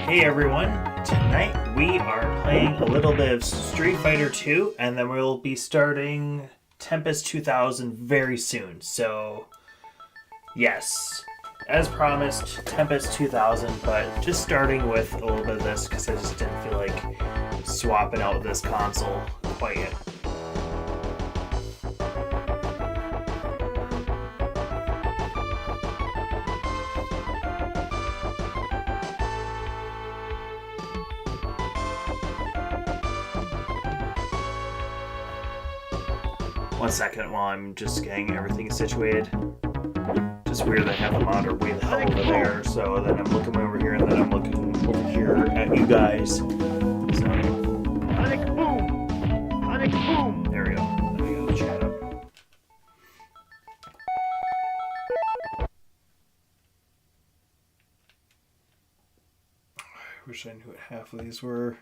Hey everyone, tonight we are playing a little bit of Street Fighter 2 and then we'll be starting Tempest 2000 very soon. So, yes, as promised, Tempest 2000, but just starting with a little bit of this because I just didn't feel like swapping out this console quite yet. One second while I'm just getting everything situated. Just weird they have the monitor way the hell over there, so then I'm looking over here and then I'm looking over here at you guys. So Sonic boom! Sonic boom! There we go. There we go, chat up. I wish I knew what half of these were.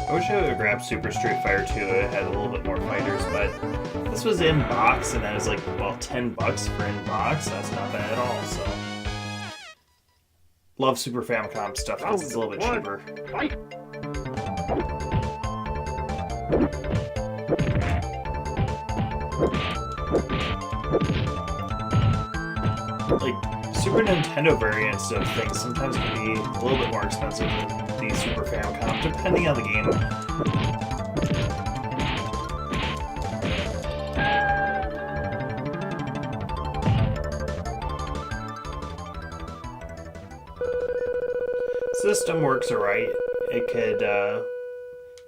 I wish I would have grabbed Super Street Fighter 2. It had a little bit more fighters, but this was in box, and I was like, well, $10 for in box. That's not bad at all. So, love Super Famicom stuff because it's a little bit cheaper. Fight! Like Super Nintendo variants of things sometimes can be a little bit more expensive than the Super Famicom, depending on the game. System works alright. It could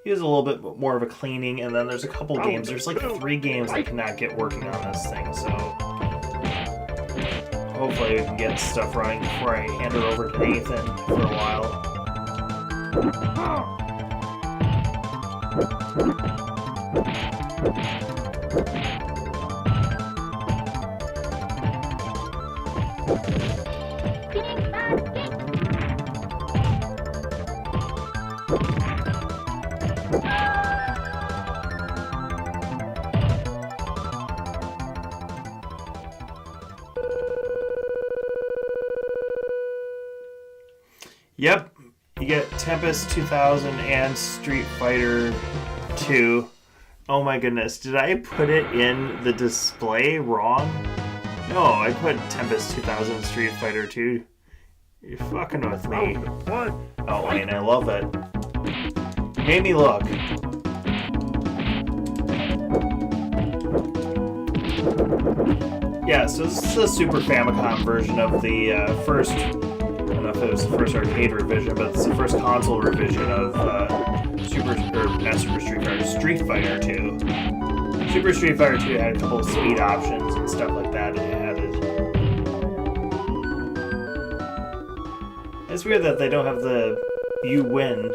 use a little bit more of a cleaning, and then there's a couple games. There's like 3 games I cannot get working on this thing, so hopefully we can get stuff running before I hand her over to Nathan for a while. Yep, you get Tempest 2000 and Street Fighter 2. Oh my goodness, did I put it in the display wrong? No, I put Tempest 2000 and Street Fighter 2. You're fucking with me. Oh, and I love it. Made me look. Yeah, so this is the Super Famicom version of the first... I don't know if it was the first arcade revision, but it's the first console revision of Street Fighter 2. Super Street Fighter 2 had a couple of speed options and stuff like that. It's weird that they don't have the "you win"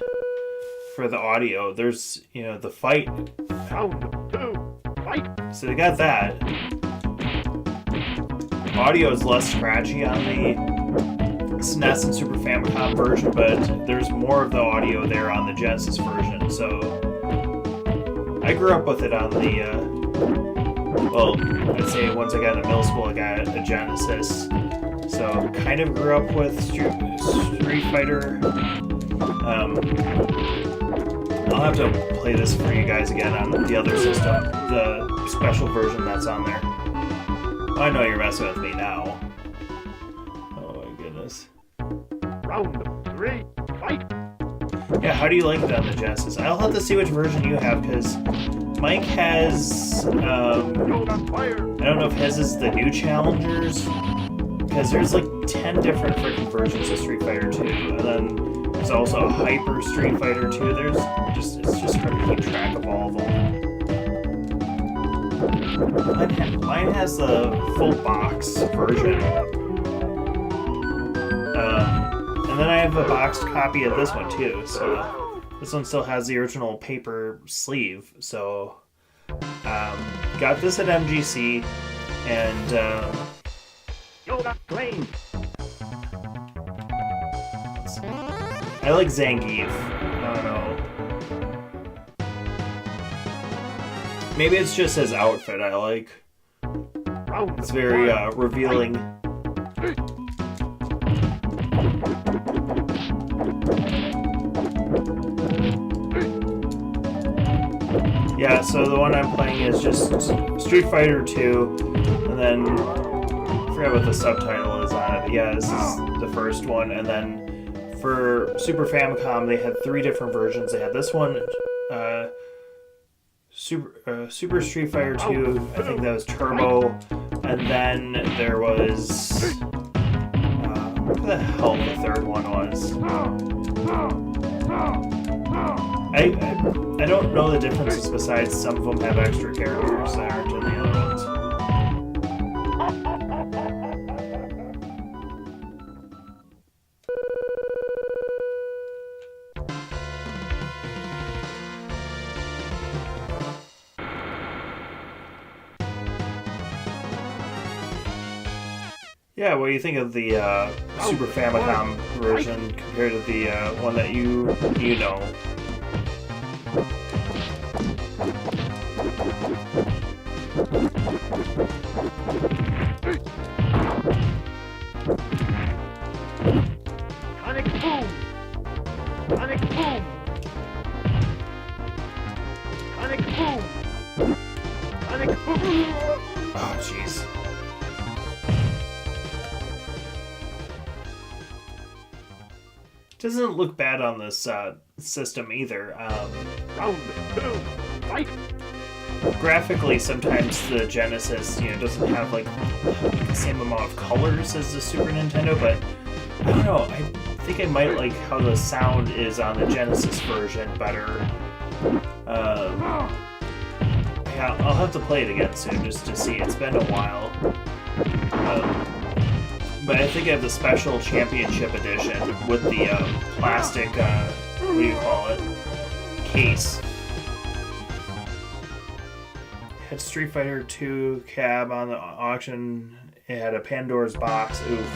for the audio. There's, the fight. Round 2, fight! So they got that. Audio is less scratchy on the SNES and Super Famicom version, but there's more of the audio there on the Genesis version, so I grew up with it on the, I'd say once I got into middle school I got a Genesis, so kind of grew up with Street Fighter. I'll have to play this for you guys again on the other system, the special version that's on there. I know you're messing with me now. Round 3, fight! Yeah, how do you like it on the Genesis? I'll have to see which version you have, because Mike has, I don't know if his is the new Challengers, because there's like 10 different freaking versions of Street Fighter 2, and then there's also a Hyper Street Fighter 2, it's just hard to keep track of all of them. Mine has the full box version. And then I have a boxed copy of this one too, so this one still has the original paper sleeve. So got this at MGC, and Shoulder blade. I like Zangief. I don't know. Maybe it's just his outfit I like. Round It's very revealing. Yeah, so the one I'm playing is just Street Fighter 2, and then I forget what the subtitle is on it. Yeah, this is the first one, and then for Super Famicom they had 3 different versions. They had this one, Super Street Fighter 2, I think that was Turbo, and then there was what the hell the third one was. I don't know the differences besides some of them have extra characters that aren't in the other ones. Yeah, what do you think of the Super Famicom version compared to the one that you know? Sonic boom. Sonic boom. Sonic boom. Sonic boom. Oh, jeez. Doesn't look bad on this system either. Round 2. Fight. Graphically, sometimes the Genesis, doesn't have like the same amount of colors as the Super Nintendo, but I don't know. I think I might like how the sound is on the Genesis version better. Yeah, I'll have to play it again soon just to see. It's been a while. But I think I have the special championship edition with the plastic, what do you call it, case. It had Street Fighter 2 cab on the auction. It had a Pandora's box. Oof.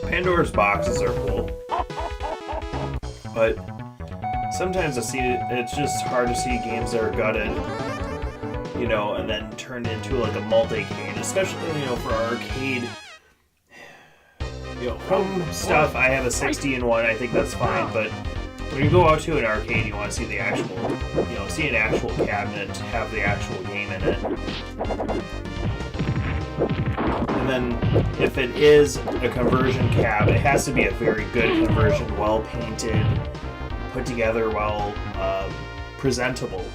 Pandora's boxes are cool. But sometimes it's just hard to see games that are gutted, and then turned into like a multi-cade, especially, for arcade, home stuff. I have a 60-in-1, I think that's fine, but when you go out to an arcade, you want to see the actual, see an actual cabinet, have the actual game in it. And then if it is a conversion cab, it has to be a very good conversion, well painted, put together, well presentable.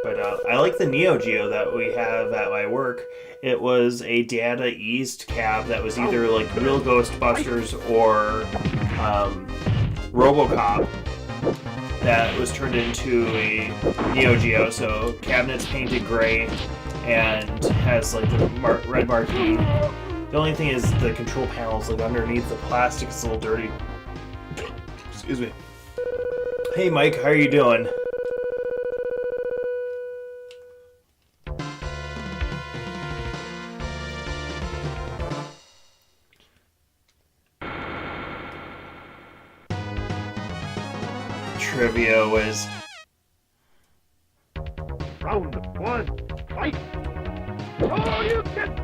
But I like the Neo Geo that we have at my work. It was a Data East cab that was either like Real Ghostbusters or RoboCop that was turned into a Neo Geo. So cabinets painted gray and has like the red marquee. The only thing is the control panels, like underneath the plastic, is a little dirty. Excuse me. Hey Mike, how are you doing? Trivia was Round 1. Fight. Oh, you can.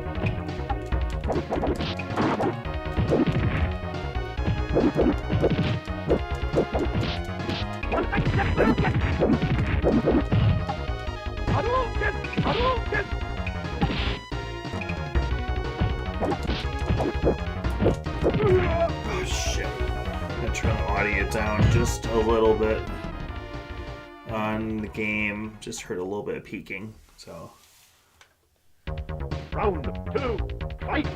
oh shit. I'm gonna turn the audio down just a little bit on the game. Just heard a little bit of peaking, so. Round 2. Fight.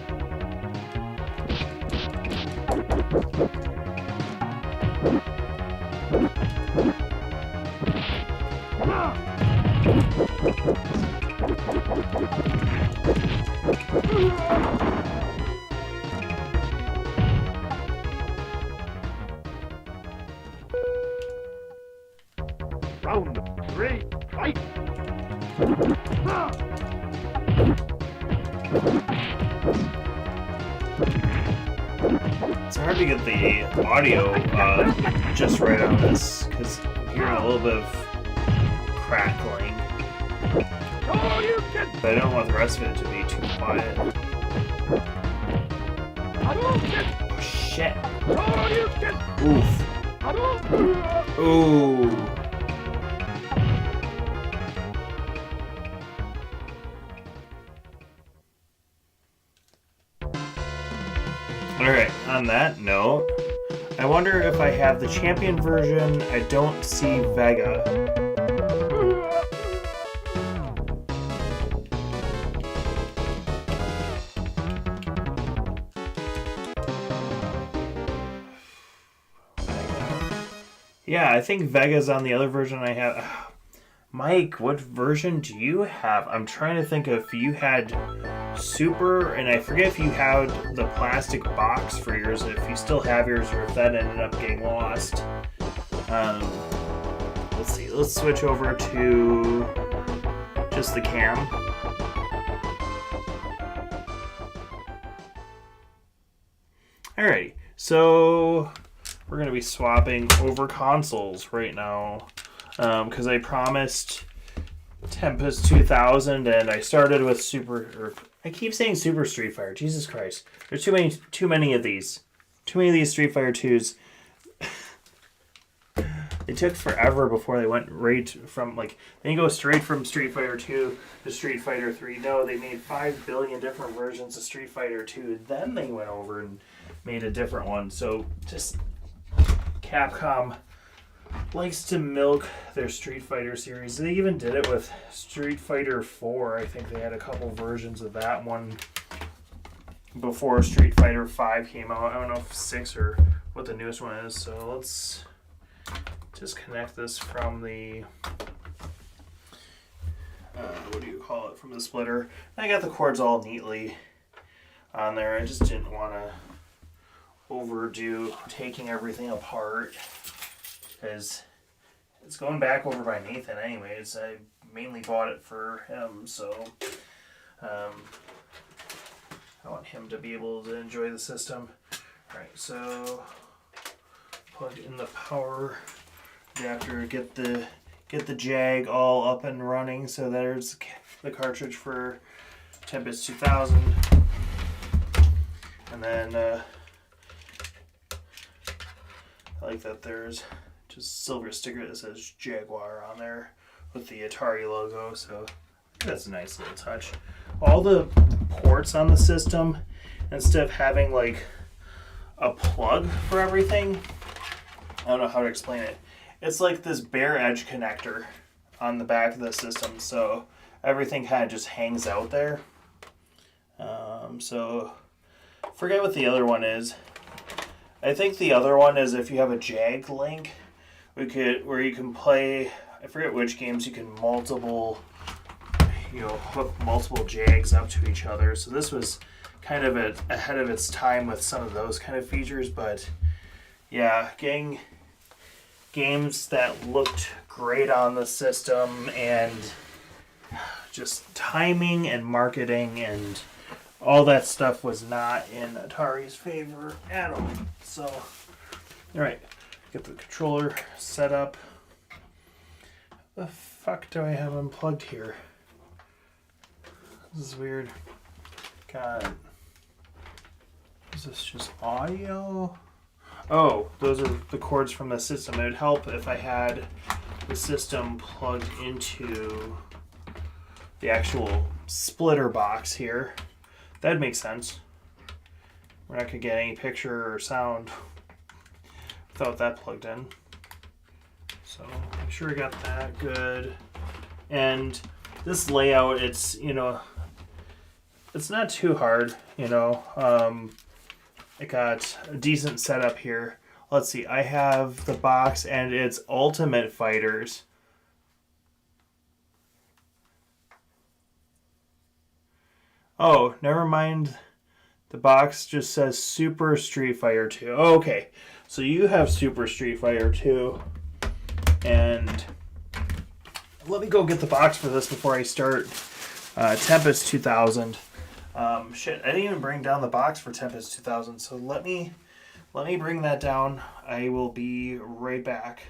Round 3. Fight. It's hard to get the audio just right on this because I'm hearing a little bit of crackling. But I don't want the rest of it to be too quiet. Oh shit. Oof. Ooh. Alright, on that note, I wonder if I have the champion version. I don't see Vega. Yeah, I think Vega's on the other version I have. Mike, what version do you have? I'm trying to think if you had Super, and I forget if you had the plastic box for yours, if you still have yours, or if that ended up getting lost. Let's see, let's switch over to just the cam. Alrighty, so we're going to be swapping over consoles right now because I promised Tempest 2000 and I started with I keep saying Super Street Fighter. Jesus Christ. There's too many of these. Too many of these Street Fighter 2s. It took forever before they went right from, they didn't go straight from Street Fighter 2 to Street Fighter 3. No, they made 5 billion different versions of Street Fighter 2. Then they went over and made a different one. So just Capcom likes to milk their Street Fighter series. They even did it with Street Fighter 4. I think they had a couple versions of that one before Street Fighter 5 came out. I don't know if 6 or what the newest one is. So let's just connect this from the from the splitter. I got the cords all neatly on there. I just didn't want to overdo taking everything apart because it's going back over by Nathan anyways. I mainly bought it for him, so I want him to be able to enjoy the system. Alright, so plug in the power adapter, get the Jag all up and running. So there's the cartridge for Tempest 2000, and then I like that there's just silver sticker that says Jaguar on there with the Atari logo, so that's a nice little touch. All the ports on the system, instead of having a plug for everything, I don't know how to explain it. It's like this bare edge connector on the back of the system, so everything kind of just hangs out there. So forget what the other one is. I think the other one is if you have a Jag link, where you can play, I forget which games, you can hook multiple Jags up to each other. So this was kind of ahead of its time with some of those kind of features, but yeah, getting games that looked great on the system and just timing and marketing and all that stuff was not in Atari's favor at all. So, alright, get the controller set up. The fuck do I have unplugged here? This is weird. God. Is this just audio? Oh, those are the cords from the system. It would help if I had the system plugged into the actual splitter box here. That'd make sense. We're not going to get any picture or sound without that plugged in. So make sure we got that good. And this layout, it's not too hard, I got a decent setup here. Let's see, I have the box and it's Ultimate Fighters. Oh, never mind. The box just says Super Street Fighter 2. Oh, okay, so you have Super Street Fighter 2. And let me go get the box for this before I start Tempest 2000. Shit, I didn't even bring down the box for Tempest 2000, so let me bring that down. I will be right back.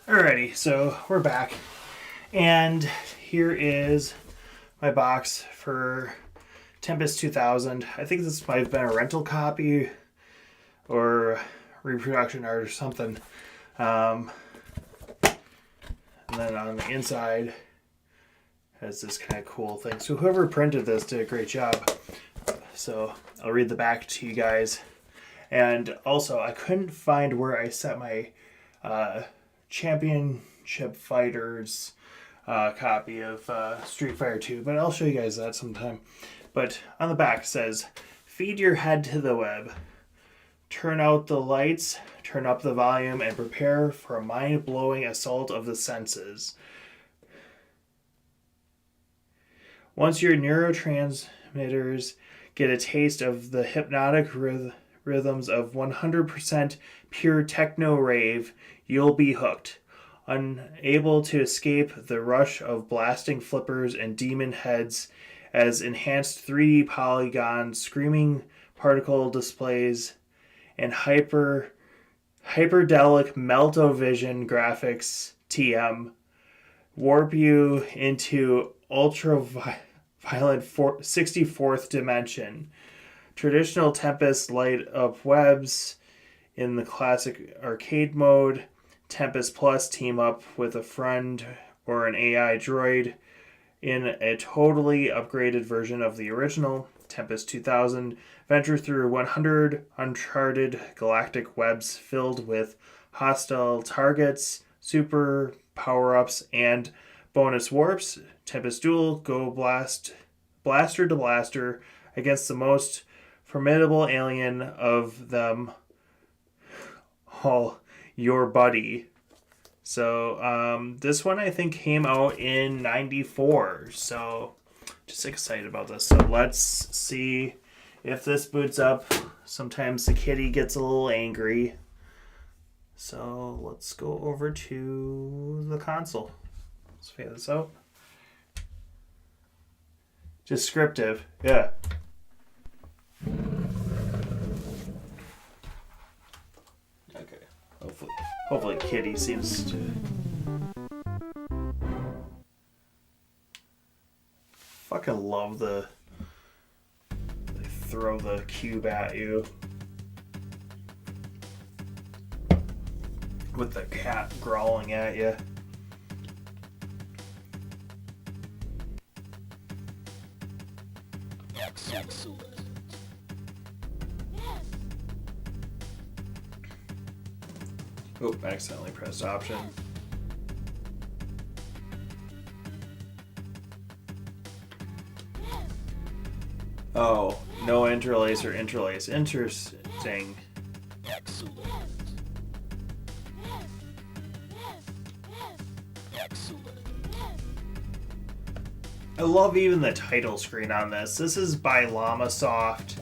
Alrighty, so we're back. And here is my box for Tempest 2000. I think this might have been a rental copy or reproduction art or something. And then on the inside has this kind of cool thing. So whoever printed this did a great job. So I'll read the back to you guys. And also, I couldn't find where I set my Championship Fighters copy of Street Fighter 2, but I'll show you guys that sometime. But on the back says, feed your head to the web. Turn out the lights, turn up the volume, and prepare for a mind-blowing assault of the senses. Once your neurotransmitters get a taste of the hypnotic rhythms of 100% pure techno rave, you'll be hooked. Unable to escape the rush of blasting flippers and demon heads as enhanced 3D polygons, screaming particle displays, and hyperdelic meltovision graphics TM warp you into ultra-violent 64th dimension. Traditional Tempest light up webs in the classic arcade mode. Tempest Plus team up with a friend or an AI droid in a totally upgraded version of the original. Tempest 2000 venture through 100 uncharted galactic webs filled with hostile targets, super power-ups, and bonus warps. Tempest Duel, go blaster to blaster against the most formidable alien of them all, your buddy. So this one I think came out in 94, so just excited about this. So let's see if this boots up. Sometimes the kitty gets a little angry, so let's go over to the console. Let's fade this out. Descriptive, yeah. Okay. Hopefully Kitty seems to fucking love they throw the cube at you with the cat growling at you. Excellent. Oh, accidentally pressed option. Oh, no interlace or interlace. Interesting. Excellent. Excellent. I love even the title screen on this. This is by Llamasoft,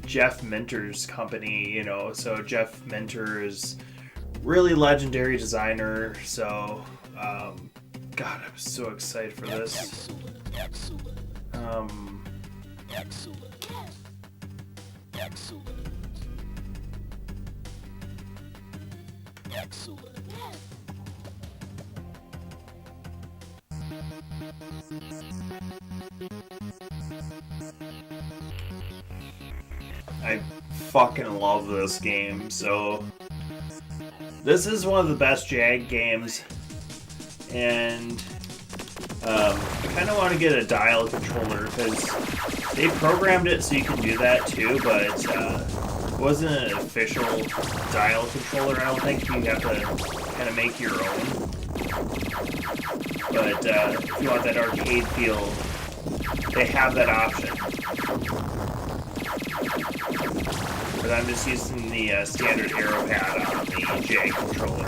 Jeff Minter's company, you know, so Jeff Minter is really legendary designer, so God, I'm so excited for this. Excellent. Excellent. Excellent. Excellent. I fucking love this game. So this is one of the best Jag games, and I kind of want to get a dial controller because they programmed it so you can do that too, but it wasn't an official dial controller. I don't think you have to kind of make your own. But if you want that arcade feel, they have that option. But I'm just using the standard arrow pad on the Jag controller.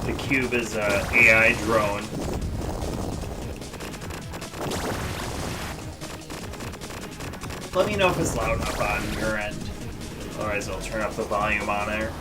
The cube is a AI drone. Let me know if it's loud enough on your end. Otherwise I'll turn up the volume on there.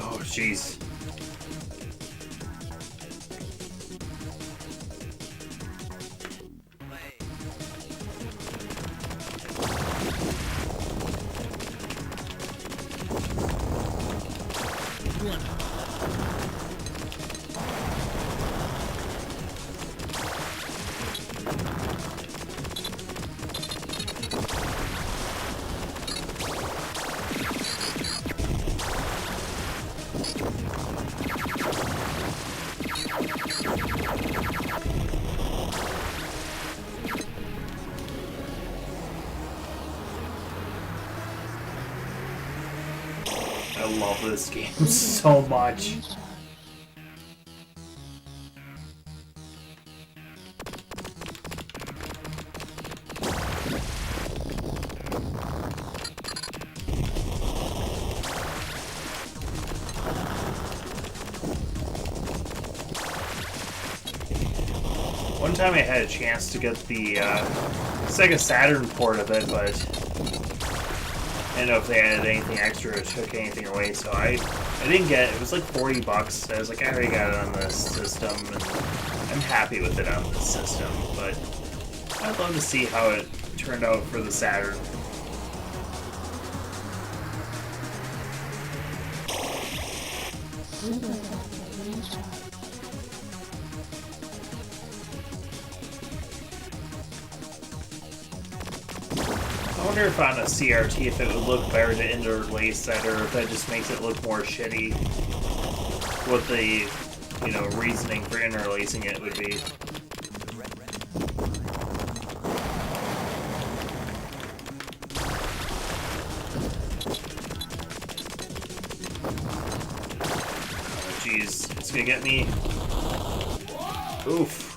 Oh, jeez. I love this game so much. One time I had a chance to get the Sega Saturn port of it, but I didn't know if they added anything extra or took anything away, so I didn't get it. It was like $40. I was like, I already got it on this system, and I'm happy with it on this system, but I'd love to see how it turned out for the Saturn. I wonder if on a CRT if it would look better to interlace that, or if that just makes it look more shitty. What the, reasoning for interlacing it would be. Oh, jeez, it's gonna get me. Oof.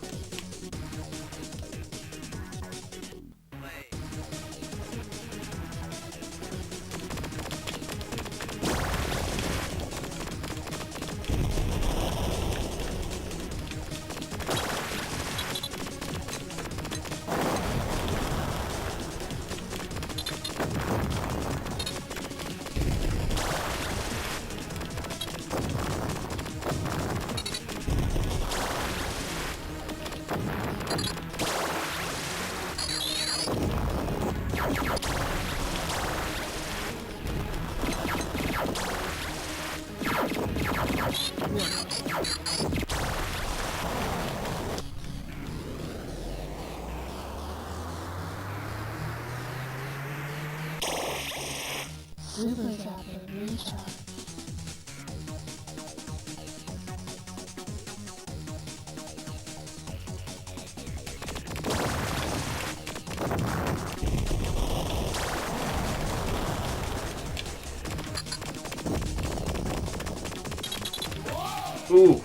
Ooh.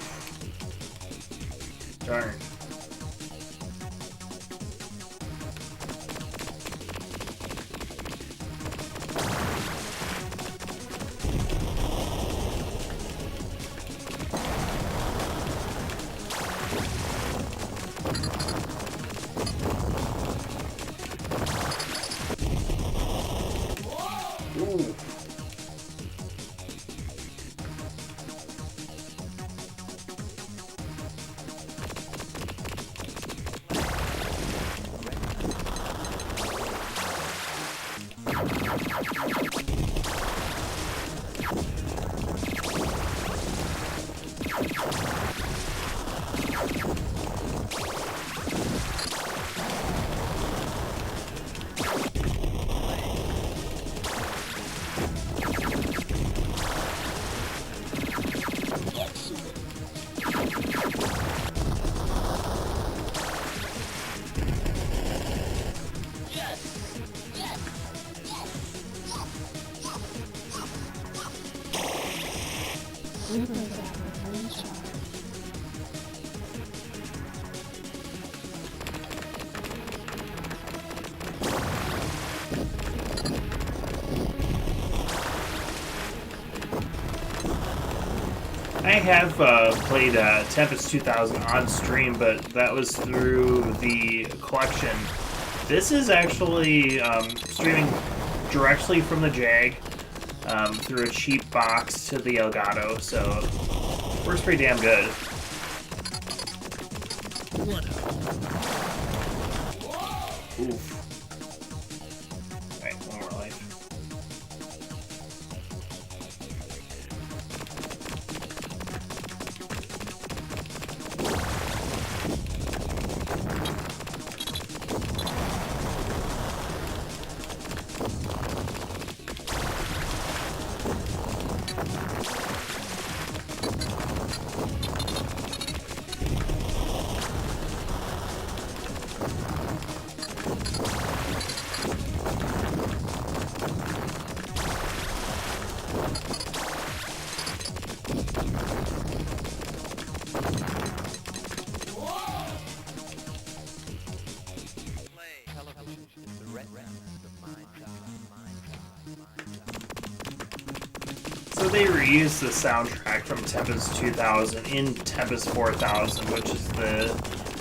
Darn. Ooh. I have played Tempest 2000 on stream, but that was through the collection. This is actually streaming directly from the Jag through a cheap box to the Elgato, so works pretty damn good. Oof. Alright, one more life. So they reused the soundtrack from Tempest 2000 in Tempest 4000, which is the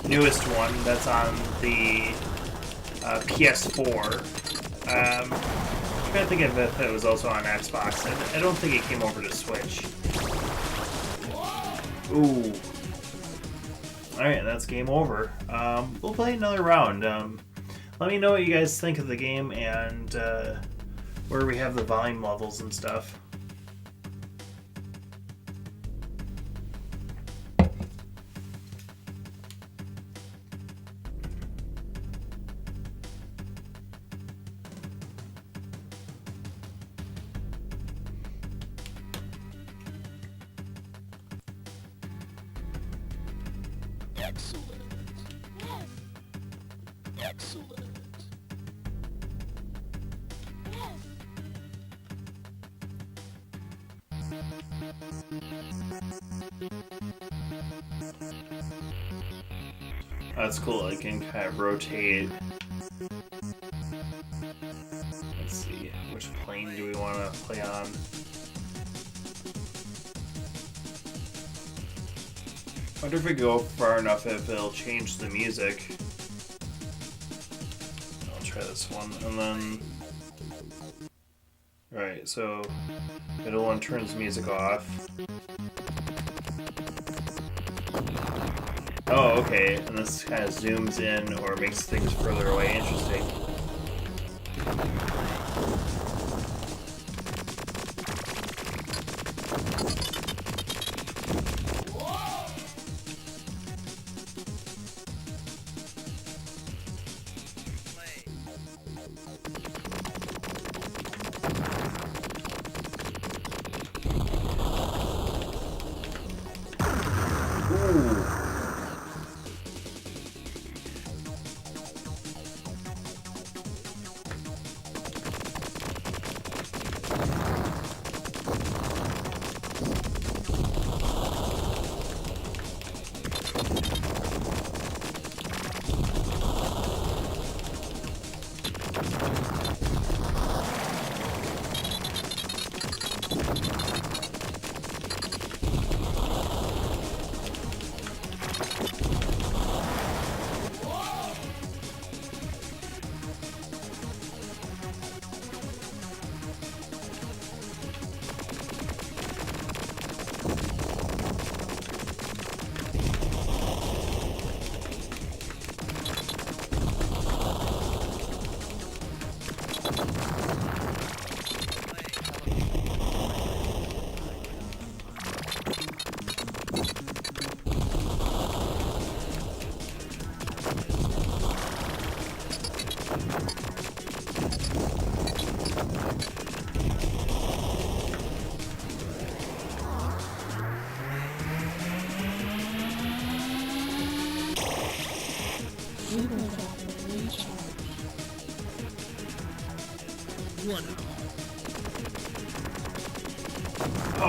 newest one that's on the PS4. I'm trying to think of if it was also on Xbox. I don't think it came over to Switch. Ooh. Alright, that's game over. We'll play another round. Let me know what you guys think of the game and where we have the volume levels and stuff. Excellent. Excellent. That's cool. I can kind of rotate. Let's see, which plane do we want to play on? I wonder if we go far enough if it'll change the music. I'll try this one, and then... Right, so middle one turns music off. Oh, okay, and this kind of zooms in or makes things further away. Interesting.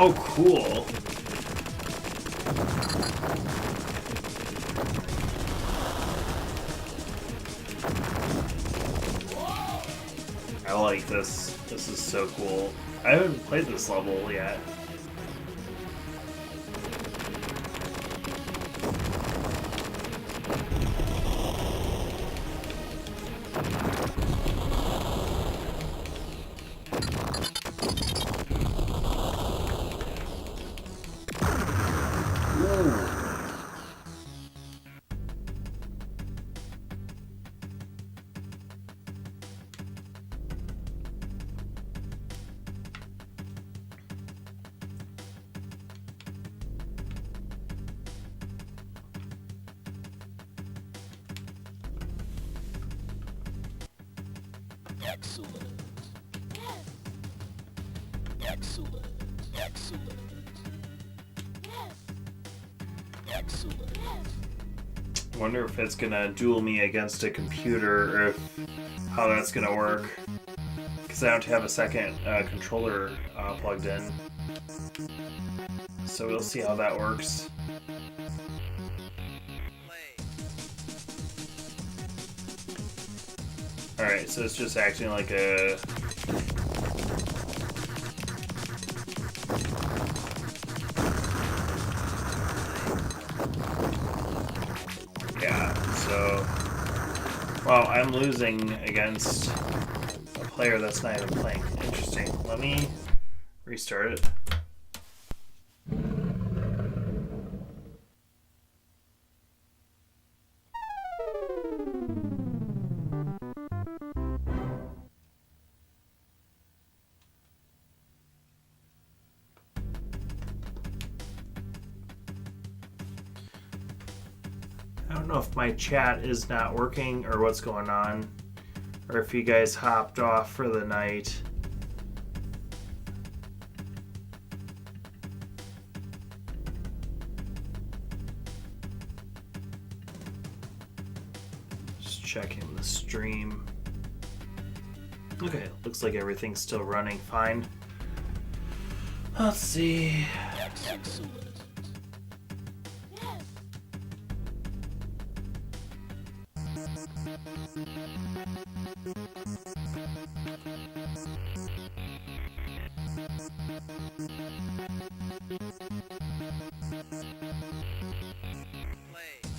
Oh, cool. I like this. This is so cool. I haven't played this level yet. Excellent. Excellent. Excellent. Excellent. I wonder if it's gonna duel me against a computer, or how that's gonna work. Because I don't have a second controller plugged in. So we'll see how that works. Alright, so it's just acting like a... Yeah. so... Wow, I'm losing against a player that's not even playing. Interesting. Let me restart it. I don't know if my chat is not working or what's going on, or if you guys hopped off for the night. Just checking the stream. Okay, looks like everything's still running fine. Let's see. Excellent.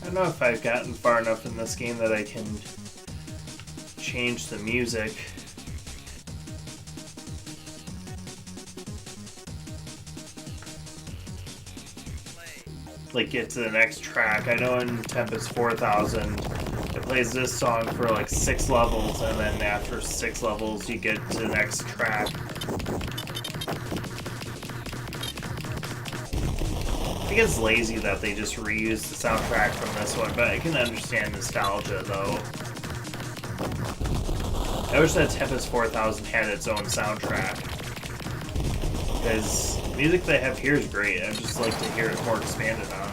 I don't know if I've gotten far enough in this game that I can change the music. Like get to the next track. I know in Tempest 4000 it plays this song for like 6 levels, and then after 6 levels you get to the next track. I think it's lazy that they just reused the soundtrack from this one, but I can understand nostalgia though. I wish that Tempest 4000 had its own soundtrack, because the music they have here is great. I'd just like to hear it more expanded on.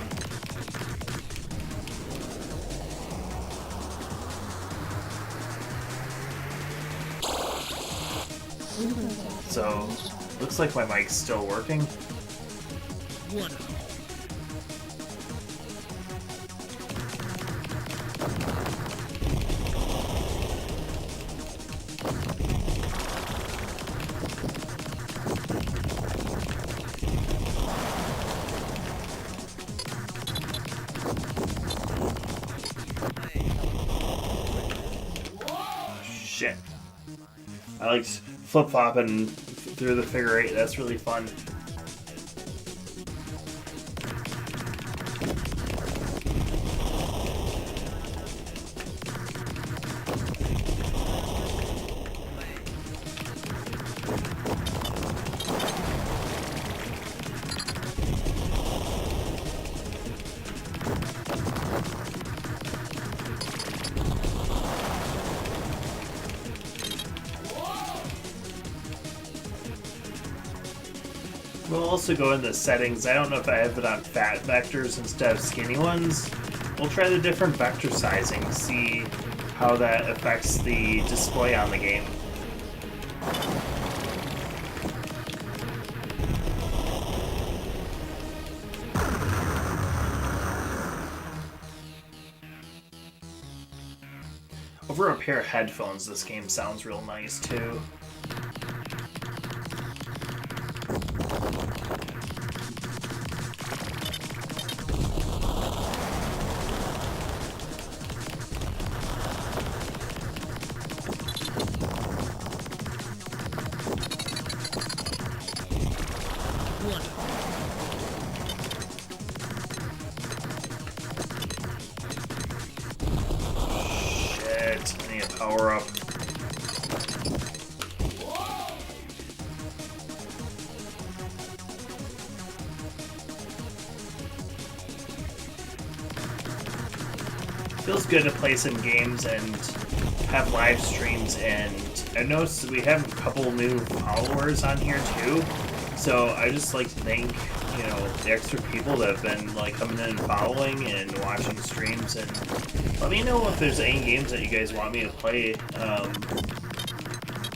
So, looks like my mic's still working. Shit. I liked flip-flopping through the figure 8. That's really fun. We'll also go into settings. I don't know if I have it on fat vectors instead of skinny ones. We'll try the different vector sizing, see how that affects the display on the game. Over a pair of headphones, this game sounds real nice too. Power up. Feels good to play some games and have live streams, and I noticed we have a couple new followers on here too. So I just like to thank, you know, the extra people that have been like coming in and following and watching streams, and let me know if there's any games that you guys want me to play,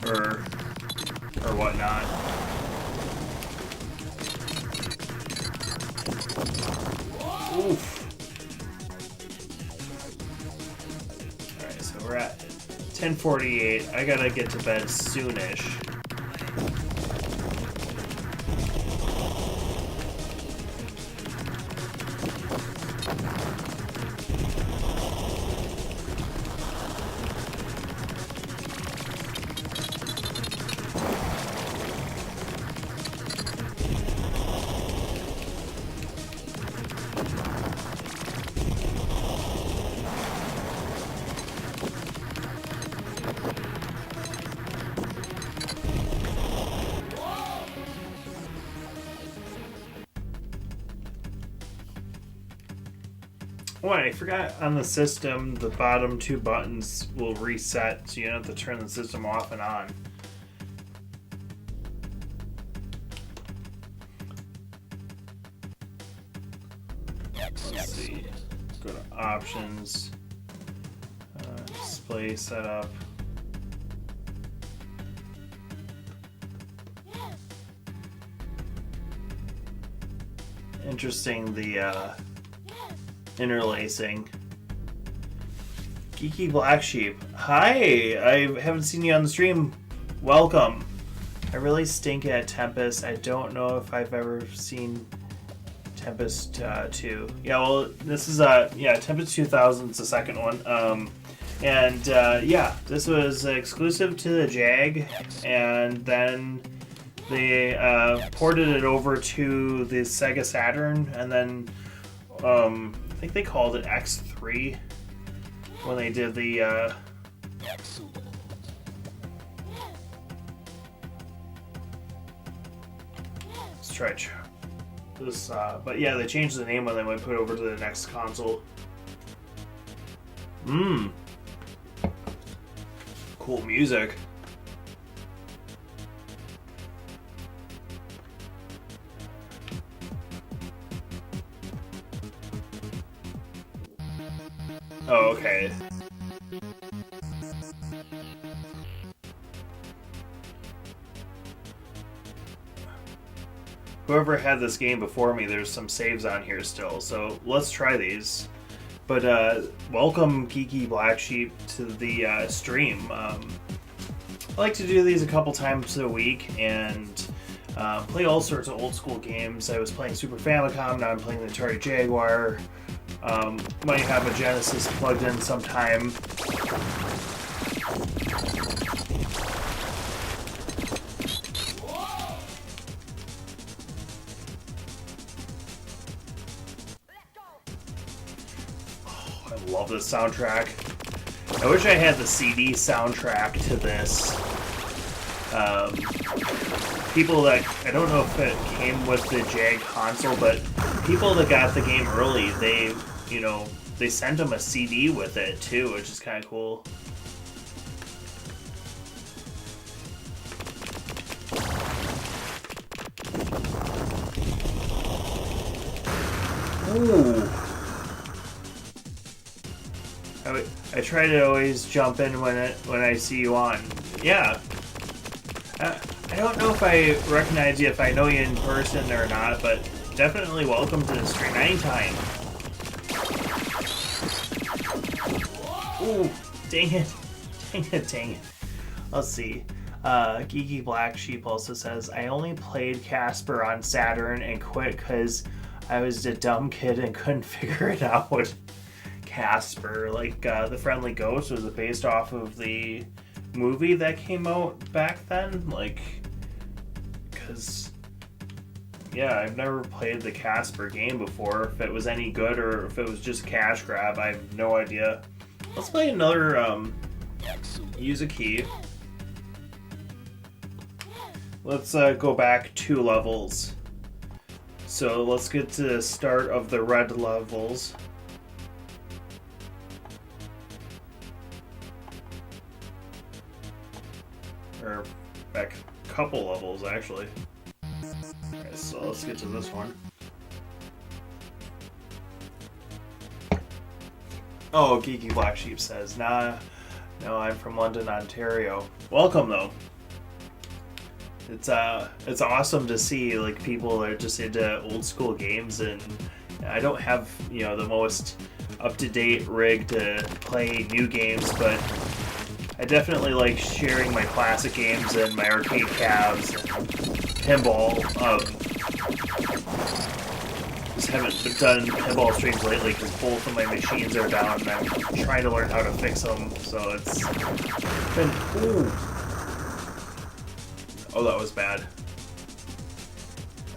or whatnot. Oof. Alright, so we're at 10:48. I gotta get to bed soonish. Oh, I forgot on the system, the bottom two buttons will reset, so you don't have to turn the system off and on. Let's see. Go to options, display setup. Interesting, the interlacing. Geeky Black Sheep. Hi! I haven't seen you on the stream. Welcome. I really stink at Tempest. I don't know if I've ever seen Tempest 2. Yeah, well, this is Tempest 2000 is the second one. Yeah, this was exclusive to the Jag, and then they ported it over to the Sega Saturn, and then I think they called it X3 when they did the let's try this, but yeah, they changed the name when they went put it over to the next console. Cool music. Oh, okay. Whoever had this game before me, there's some saves on here still, so let's try these. But welcome, Geeky Black Sheep, to the stream. I like to do these a couple times a week and play all sorts of old school games. I was playing Super Famicom, now I'm playing the Atari Jaguar. Might have a Genesis plugged in sometime. Oh, I love this soundtrack. I wish I had the CD soundtrack to this. People that, I don't know if it came with the Jag console, but people that got the game early, they sent them a CD with it too, which is kind of cool. Ooh. I try to always jump in when I see you on. Yeah. I don't know if I recognize you, if I know you in person or not, but definitely welcome to the stream anytime. Ooh, dang it. Let's see. Geeky Black Sheep also says, I only played Casper on Saturn and quit because I was a dumb kid and couldn't figure it out. Casper, like the Friendly Ghost, was it based off of the movie that came out back then? Like, because yeah, I've never played the Casper game before. If it was any good or if it was just a cash grab, I have no idea. Let's play another use a key. Let's go back 2 levels. So let's get to the start of the red levels. Or back a couple levels, actually. Alright, so let's get to this one. Oh, Geeky Black Sheep says, no, I'm from London, Ontario. Welcome, though. It's awesome to see like people that are just into old school games, and I don't have the most up-to-date rig to play new games, but I definitely like sharing my classic games and my arcade cabs and pinball. Just haven't done pinball streams lately because both of my machines are down and I'm trying to learn how to fix them. So it's been... Ooh. Oh, that was bad.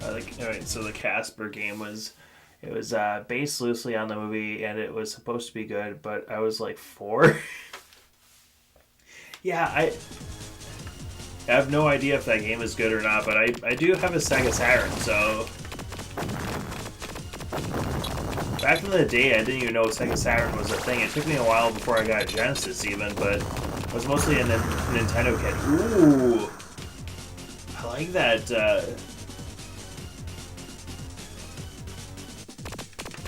Alright, so the Casper game was... It was based loosely on the movie and it was supposed to be good, but I was like 4. Yeah, I have no idea if that game is good or not, but I do have a Sega Saturn, so... Back in the day, I didn't even know Sega Saturn was a thing. It took me a while before I got a Genesis even, but I was mostly a Nintendo kid. Ooh! I like that, I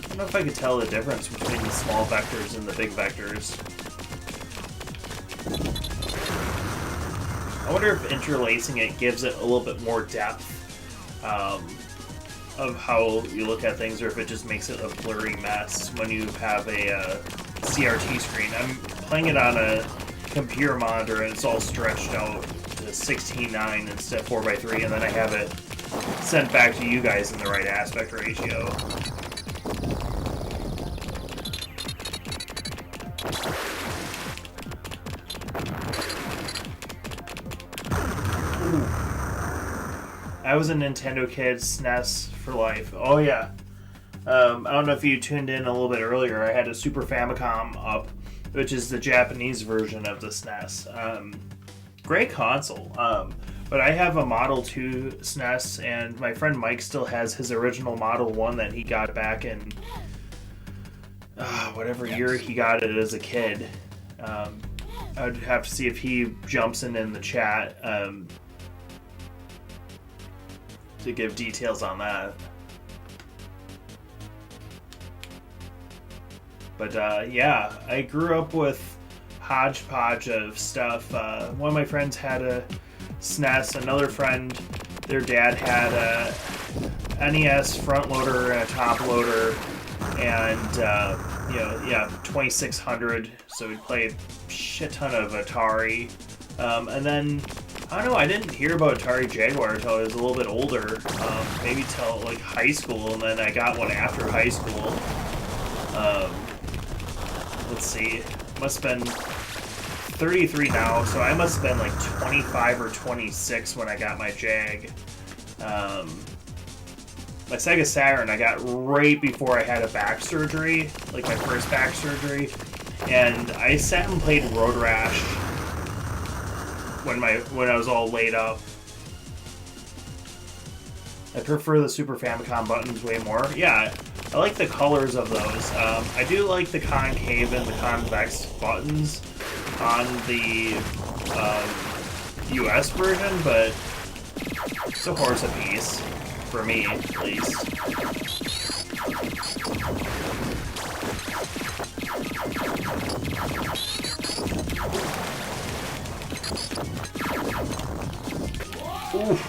don't know if I could tell the difference between the small vectors and the big vectors. I wonder if interlacing it gives it a little bit more depth of how you look at things, or if it just makes it a blurry mess when you have a CRT screen. I'm playing it on a computer monitor and it's all stretched out to 16:9 instead of 4:3, and then I have it sent back to you guys in the right aspect ratio. I was a Nintendo kid, SNES for life. Oh yeah. I don't know if you tuned in a little bit earlier. I had a Super Famicom up, which is the Japanese version of the SNES. Great console. But I have a Model 2 SNES, and my friend Mike still has his original Model 1 that he got back in whatever year he got it as a kid. I'd have to see if he jumps in the chat to give details on that. But yeah, I grew up with hodgepodge of stuff. One of my friends had a SNES. Another friend, their dad had a NES front loader and a top loader, and 2600. So we played a shit ton of Atari, and then I don't know. I didn't hear about Atari Jaguar until I was a little bit older, maybe till like high school, and then I got one after high school. Let's see, must have been 33 now, so I must have been like 25 or 26 when I got my Jag. My Sega Saturn I got right before I had a back surgery, like my first back surgery, and I sat and played Road Rash when I was all laid up. I prefer the Super Famicom buttons way more. Yeah, I like the colors of those. I do like the concave and the convex buttons on the US version, but it's a horse apiece, for me at least. Ooh.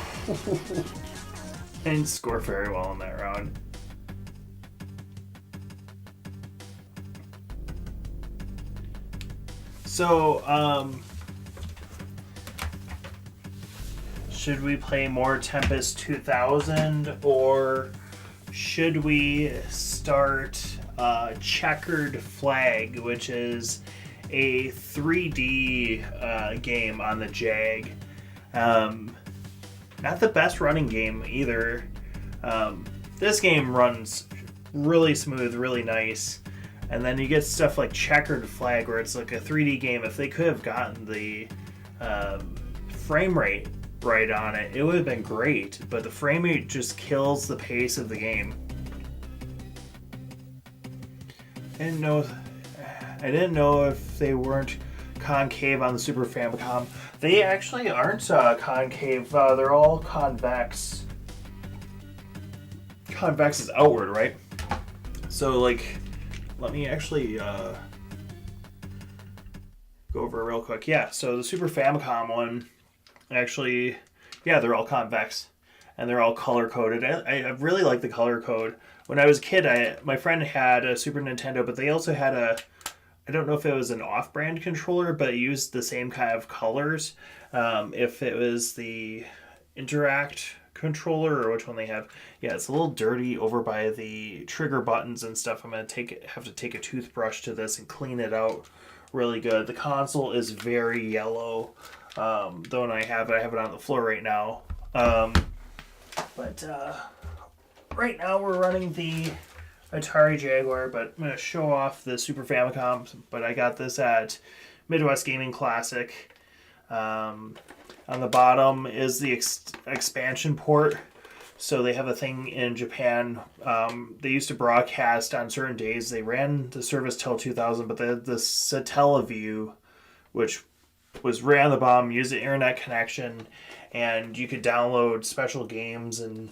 I didn't score very well in that round. So, should we play more Tempest 2000, or should we start Checkered Flag, which is a 3D game on the Jag? Not the best running game either. This game runs really smooth, really nice. And then you get stuff like Checkered Flag, where it's like a 3D game. If they could have gotten the frame rate right on it, it would have been great. But the frame rate just kills the pace of the game. I didn't know if they weren't concave on the Super Famicom. They actually aren't concave. They're all convex. Convex is outward, right? So, like, let me actually go over it real quick. Yeah, so the Super Famicom one, actually, yeah, they're all convex. And they're all color-coded. I really like the color code. When I was a kid, my friend had a Super Nintendo, but they also had I don't know if it was an off-brand controller, but it used the same kind of colors. If it was the Interact controller, or which one they have. Yeah, it's a little dirty over by the trigger buttons and stuff. I'm going to have to take a toothbrush to this and clean it out really good. The console is very yellow. The one I have it on the floor right now. But right now we're running the Atari Jaguar, but I'm going to show off the Super Famicom, but I got this at Midwest Gaming Classic. On the bottom is the expansion port So they have a thing in Japan. They used to broadcast on certain days. They ran the service till 2000, but the Satellaview, which was right on the bottom, used the internet connection, and you could download special games and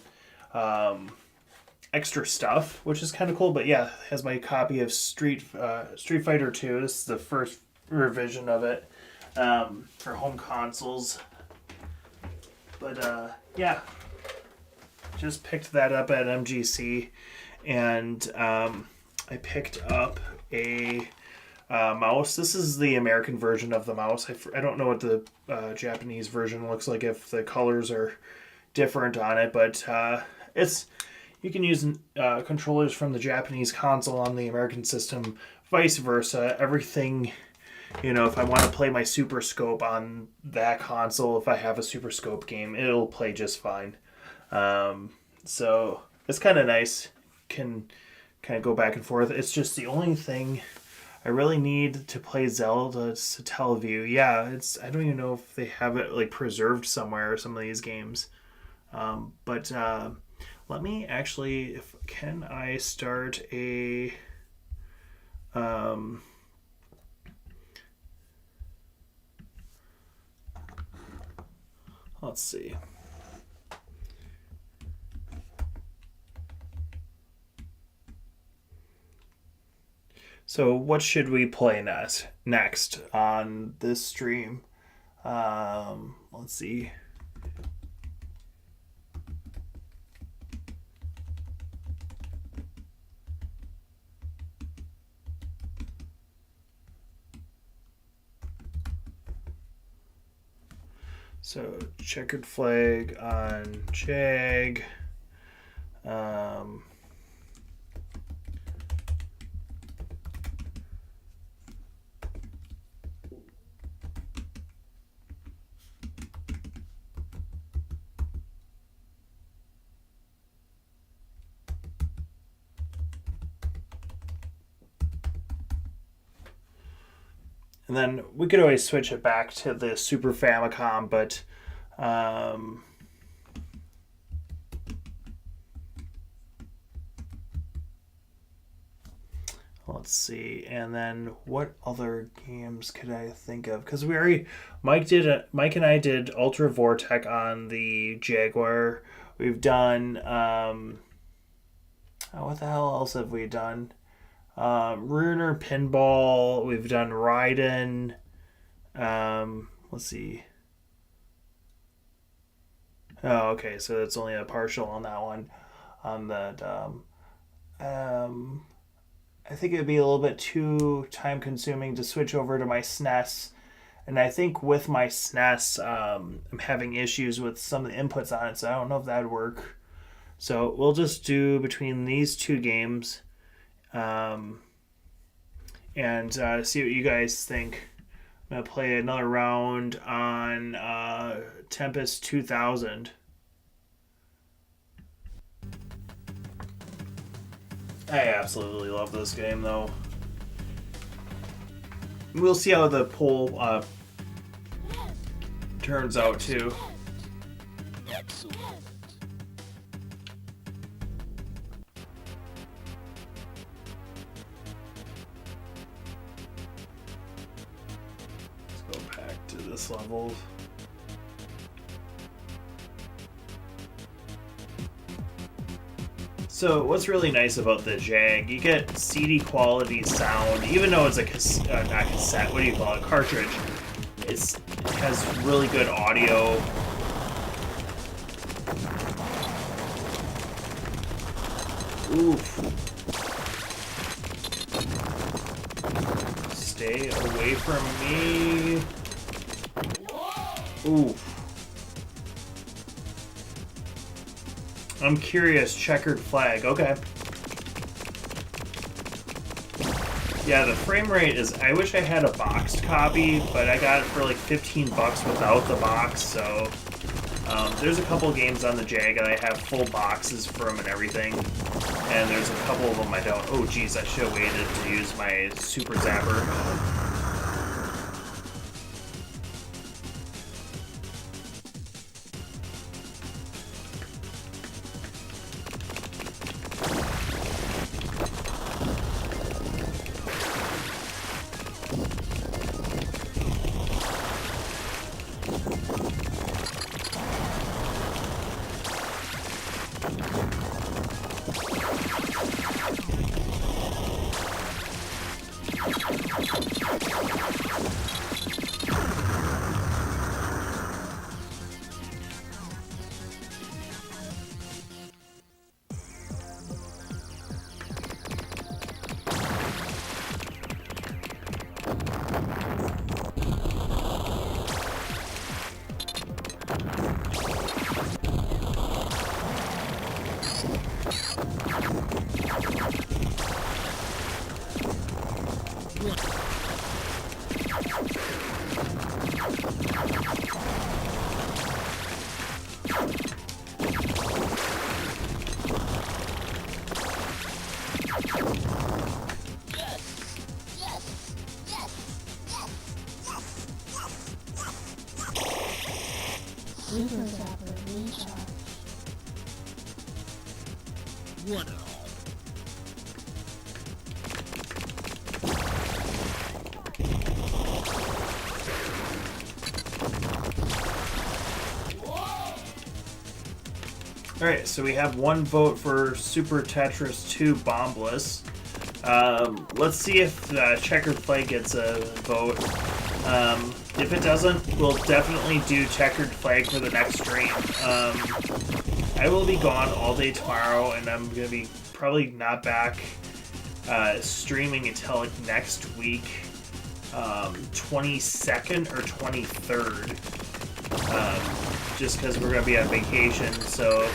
extra stuff, which is kind of cool. But yeah, it has my copy of Street Fighter 2. This is the first revision of it for home consoles. But yeah, just picked that up at MGC, and I picked up a mouse. This is the American version of the mouse. I don't know what the Japanese version looks like, if the colors are different on it, but you can use controllers from the Japanese console on the American system, vice versa. Everything, if I want to play my Super Scope on that console, if I have a Super Scope game, it'll play just fine. So it's kind of nice. Can kind of go back and forth. It's just the only thing I really need to play Zelda Satellaview. Yeah, I don't even know if they have it like preserved somewhere, some of these games. But let me actually, can I start a let's see. So what should we play next on this stream? Let's see. So checkered flag on Jag. And then we could always switch it back to the Super Famicom, but let's see. And then what other games could I think of? Because Mike and I did Ultra Vortec on the Jaguar. We've done what the hell else have we done? Ruiner Pinball. We've done Raiden. Let's see. Oh, okay. So it's only a partial on that one. On that, I think it would be a little bit too time consuming to switch over to my SNES. And I think with my SNES, I'm having issues with some of the inputs on it, so I don't know if that would work. So we'll just do between these two games. And see what you guys think. I'm going to play another round on Tempest 2000. I absolutely love this game, though. We'll see how the poll turns out, too. Excellent. Let's go back to this level. So what's really nice about the Jag, you get CD quality sound, even though it's a not cassette, what do you call it, cartridge. It has really good audio. Oof. Stay away from me. Oof. I'm curious, checkered flag. Okay. Yeah, the frame rate is... I wish I had a boxed copy, but I got it for like $15 without the box, so... there's a couple games on the Jag that I have full boxes from and everything. And there's a couple of them I don't. Oh, geez, I should have waited to use my Super Zapper. Super Zapper recharge. One and all. Alright, so we have one vote for Super Tetris 2 Bombless. Let's see if Checkered Flag gets a vote. If it doesn't, we'll definitely do Checkered Flag for the next stream. I will be gone all day tomorrow, and I'm going to be probably not back streaming until like next week, 22nd or 23rd. Just because we're going to be on vacation, so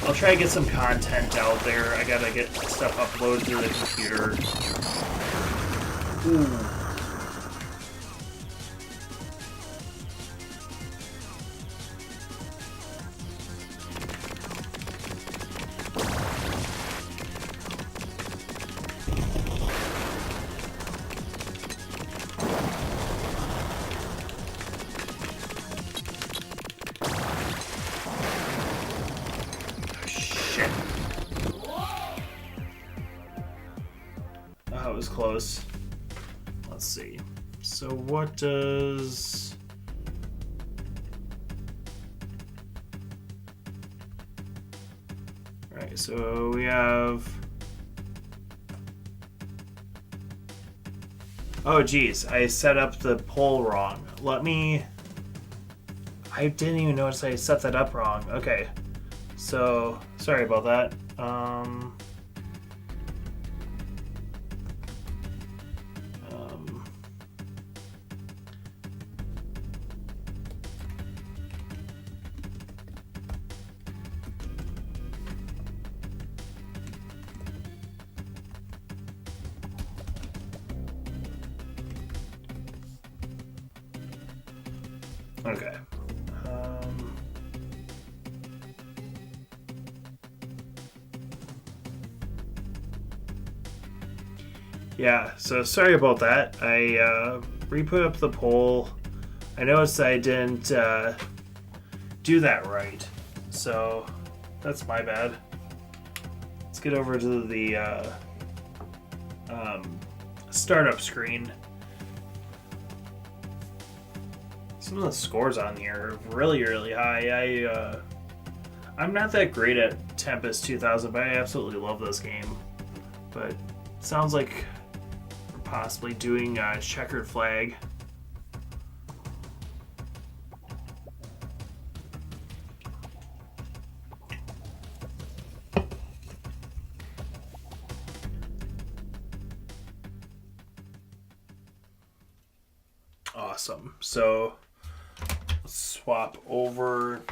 I'll try to get some content out there. I gotta get stuff uploaded to the computer. Ooh. Close. Let's see. So what does... Alright, so we have... Oh geez, I set up the poll wrong. Let me... I didn't even notice I set that up wrong. Okay. So, sorry about that. Okay. Yeah, so sorry about that. I re-put up the poll. I noticed I didn't do that right. So that's my bad. Let's get over to the startup screen. Some of the scores on here are really, really high. I'm not that great at Tempest 2000, but I absolutely love this game. But it sounds like we're possibly doing Checkered Flag. Awesome. So let's swap over.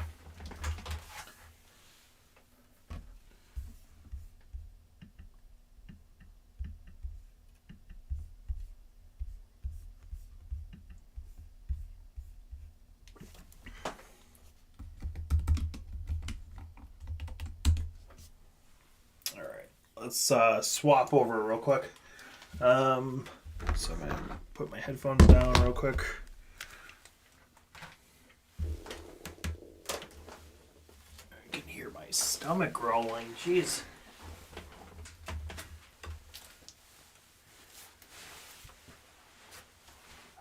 All right, let's swap over real quick. So I'm gonna put my headphones down real quick. I can hear my stomach growling. Jeez.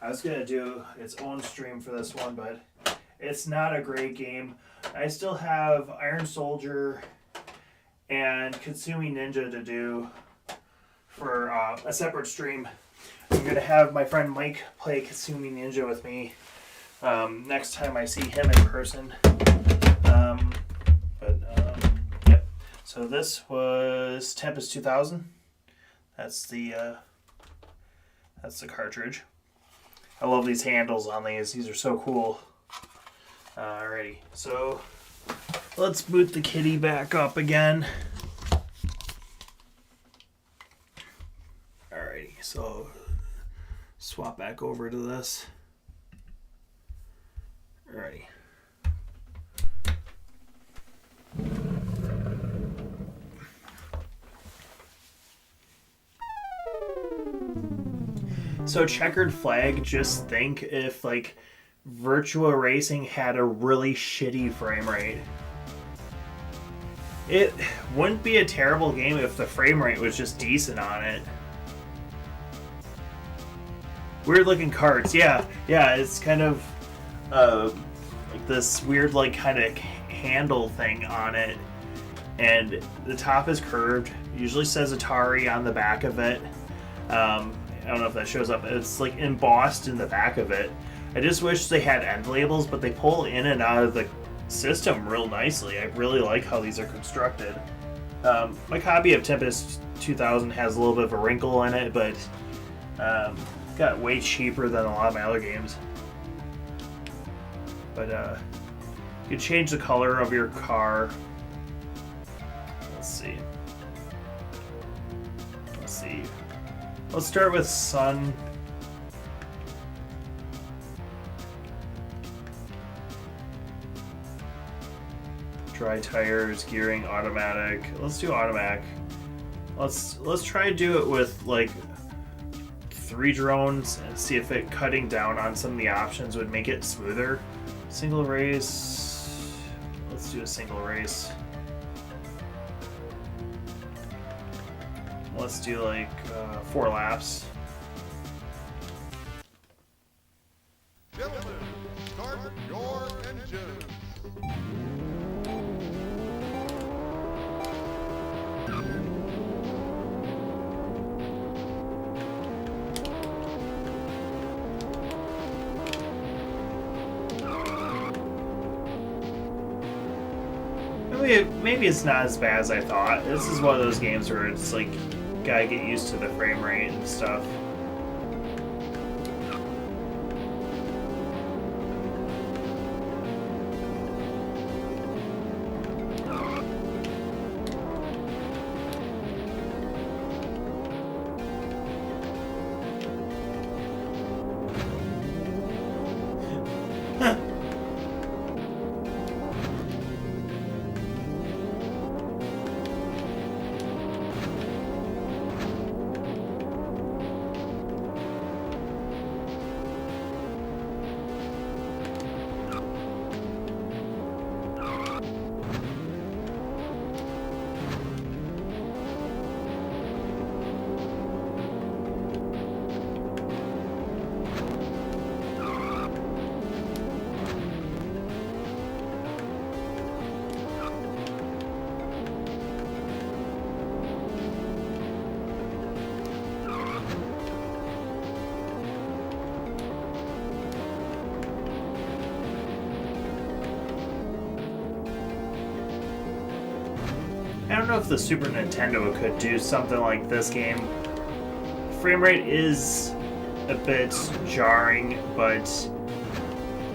I was gonna do its own stream for this one, but it's not a great game. I still have Iron Soldier and Consuming Ninja to do for a separate stream. I'm going to have my friend Mike play Consuming Ninja with me next time I see him in person. Yep. So this was Tempest 2000. That's the cartridge. I love these handles on these. These are so cool. Alrighty, so let's boot the kitty back up again. Alrighty, so swap back over to this. Alrighty. So Checkered Flag, just think if like Virtua Racing had a really shitty frame rate. It wouldn't be a terrible game if the frame rate was just decent on it. Weird looking carts, yeah, it's kind of like this weird like kind of handle thing on it, and the top is curved. Usually says Atari on the back of it. I don't know if that shows up. It's like embossed in the back of it. I just wish they had end labels, but they pull in and out of the system real nicely. I really like how these are constructed. My copy of Tempest 2000 has a little bit of a wrinkle in it, but got way cheaper than a lot of my other games. But you can change the color of your car. Let's see. Let's start with sun. Dry tires, gearing, automatic. Let's do automatic. Let's try to do it with like 3 drones and see if it cutting down on some of the options would make it smoother. Single race. Let's do a single race. Let's do like 4 laps. Gentlemen, start your engines. Maybe it's not as bad as I thought. This is one of those games where it's like, gotta get used to the frame rate and stuff. I don't know if the Super Nintendo could do something like this game. Frame rate is a bit jarring, but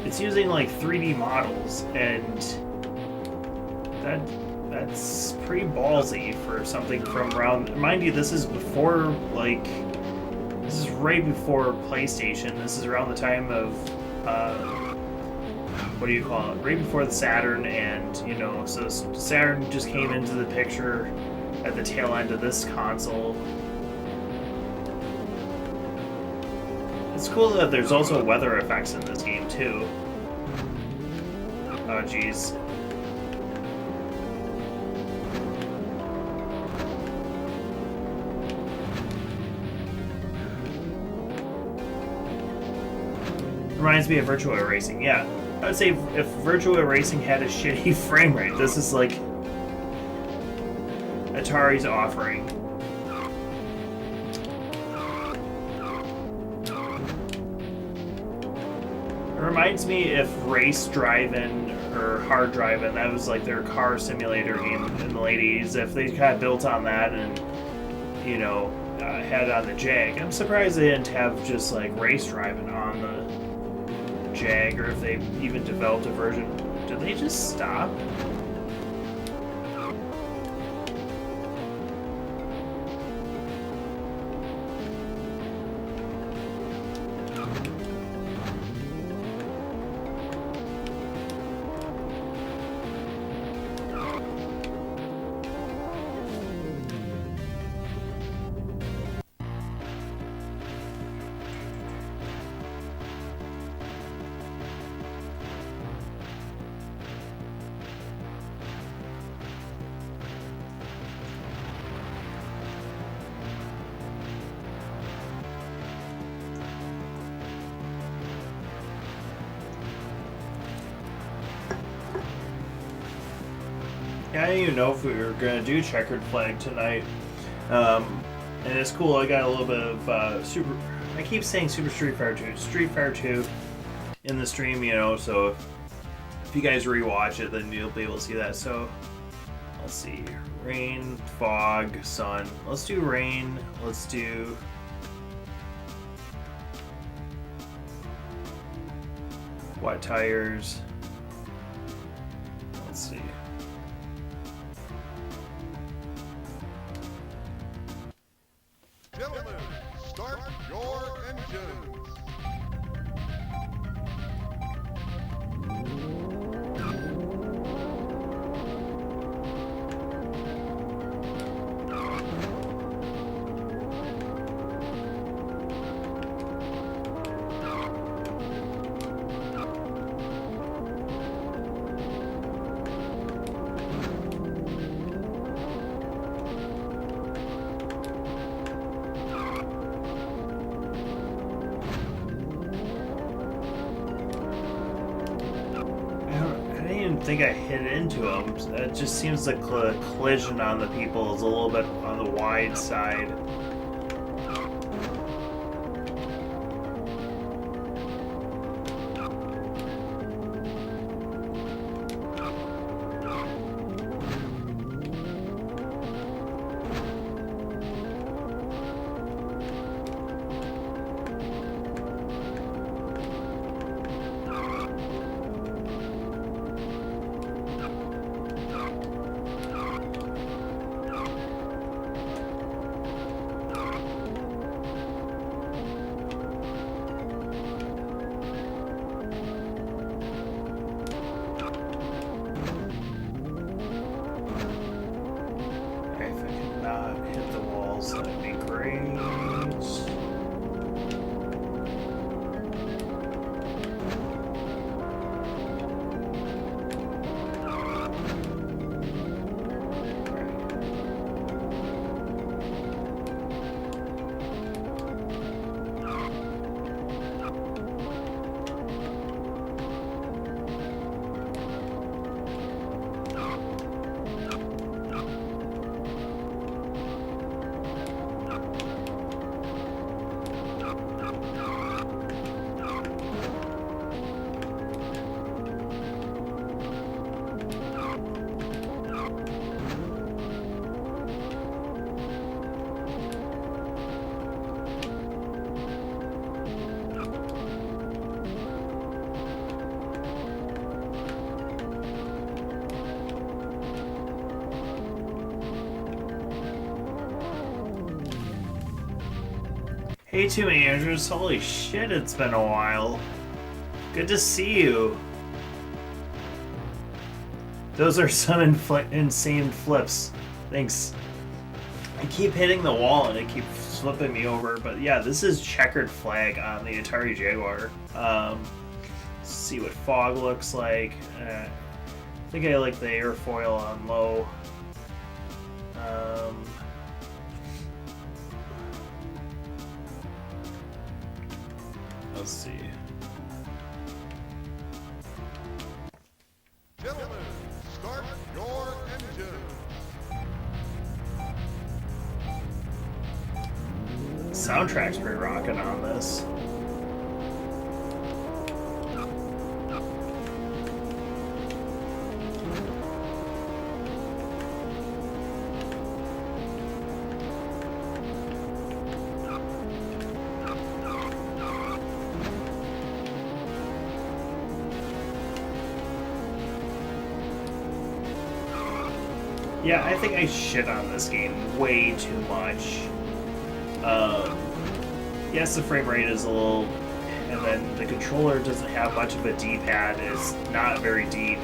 it's using like 3D models, and that's pretty ballsy for something from around. Mind you, this is before this is right before PlayStation. This is around the time of what do you call it? Right before the Saturn, and so Saturn just came into the picture at the tail end of this console. It's cool that there's also weather effects in this game too. Oh geez. Reminds me of Virtua Racing, yeah. I would say if Virtua Racing had a shitty frame rate, this is like Atari's offering. It reminds me if Race Drivin' or Hard Drivin', that was like their car simulator game in the late 80s, if they kind of built on that and, had it on the Jag. I'm surprised they didn't have just like Race Drivin' on Jag, or if they even developed a version. Did they just stop? Yeah, I didn't even know if we were gonna do Checkered Flag tonight. And it's cool. I got a little bit of Super. I keep saying Super Street Fighter 2. Street Fighter 2 in the stream, you know. So if you guys rewatch it, then you'll be able to see that. So let's see: rain, fog, sun. Let's do rain. Let's do. White tires. Let's see. Gentlemen, start your engines. I think I hit into him. It just seems the collision on the people is a little bit on the wide side. That'd be great. Hey, Two Managers. Holy shit, it's been a while. Good to see you. Those are some insane flips. Thanks. I keep hitting the wall and it keeps flipping me over. But yeah, this is Checkered Flag on the Atari Jaguar. Let's see what fog looks like. I think I like the airfoil on low. Let's see. Gentlemen, start your engines. Soundtrack's pretty rocking on this. Yeah, I think I shit on this game way too much. Yes, the frame rate is a little... And then the controller doesn't have much of a D-pad. It's not very deep.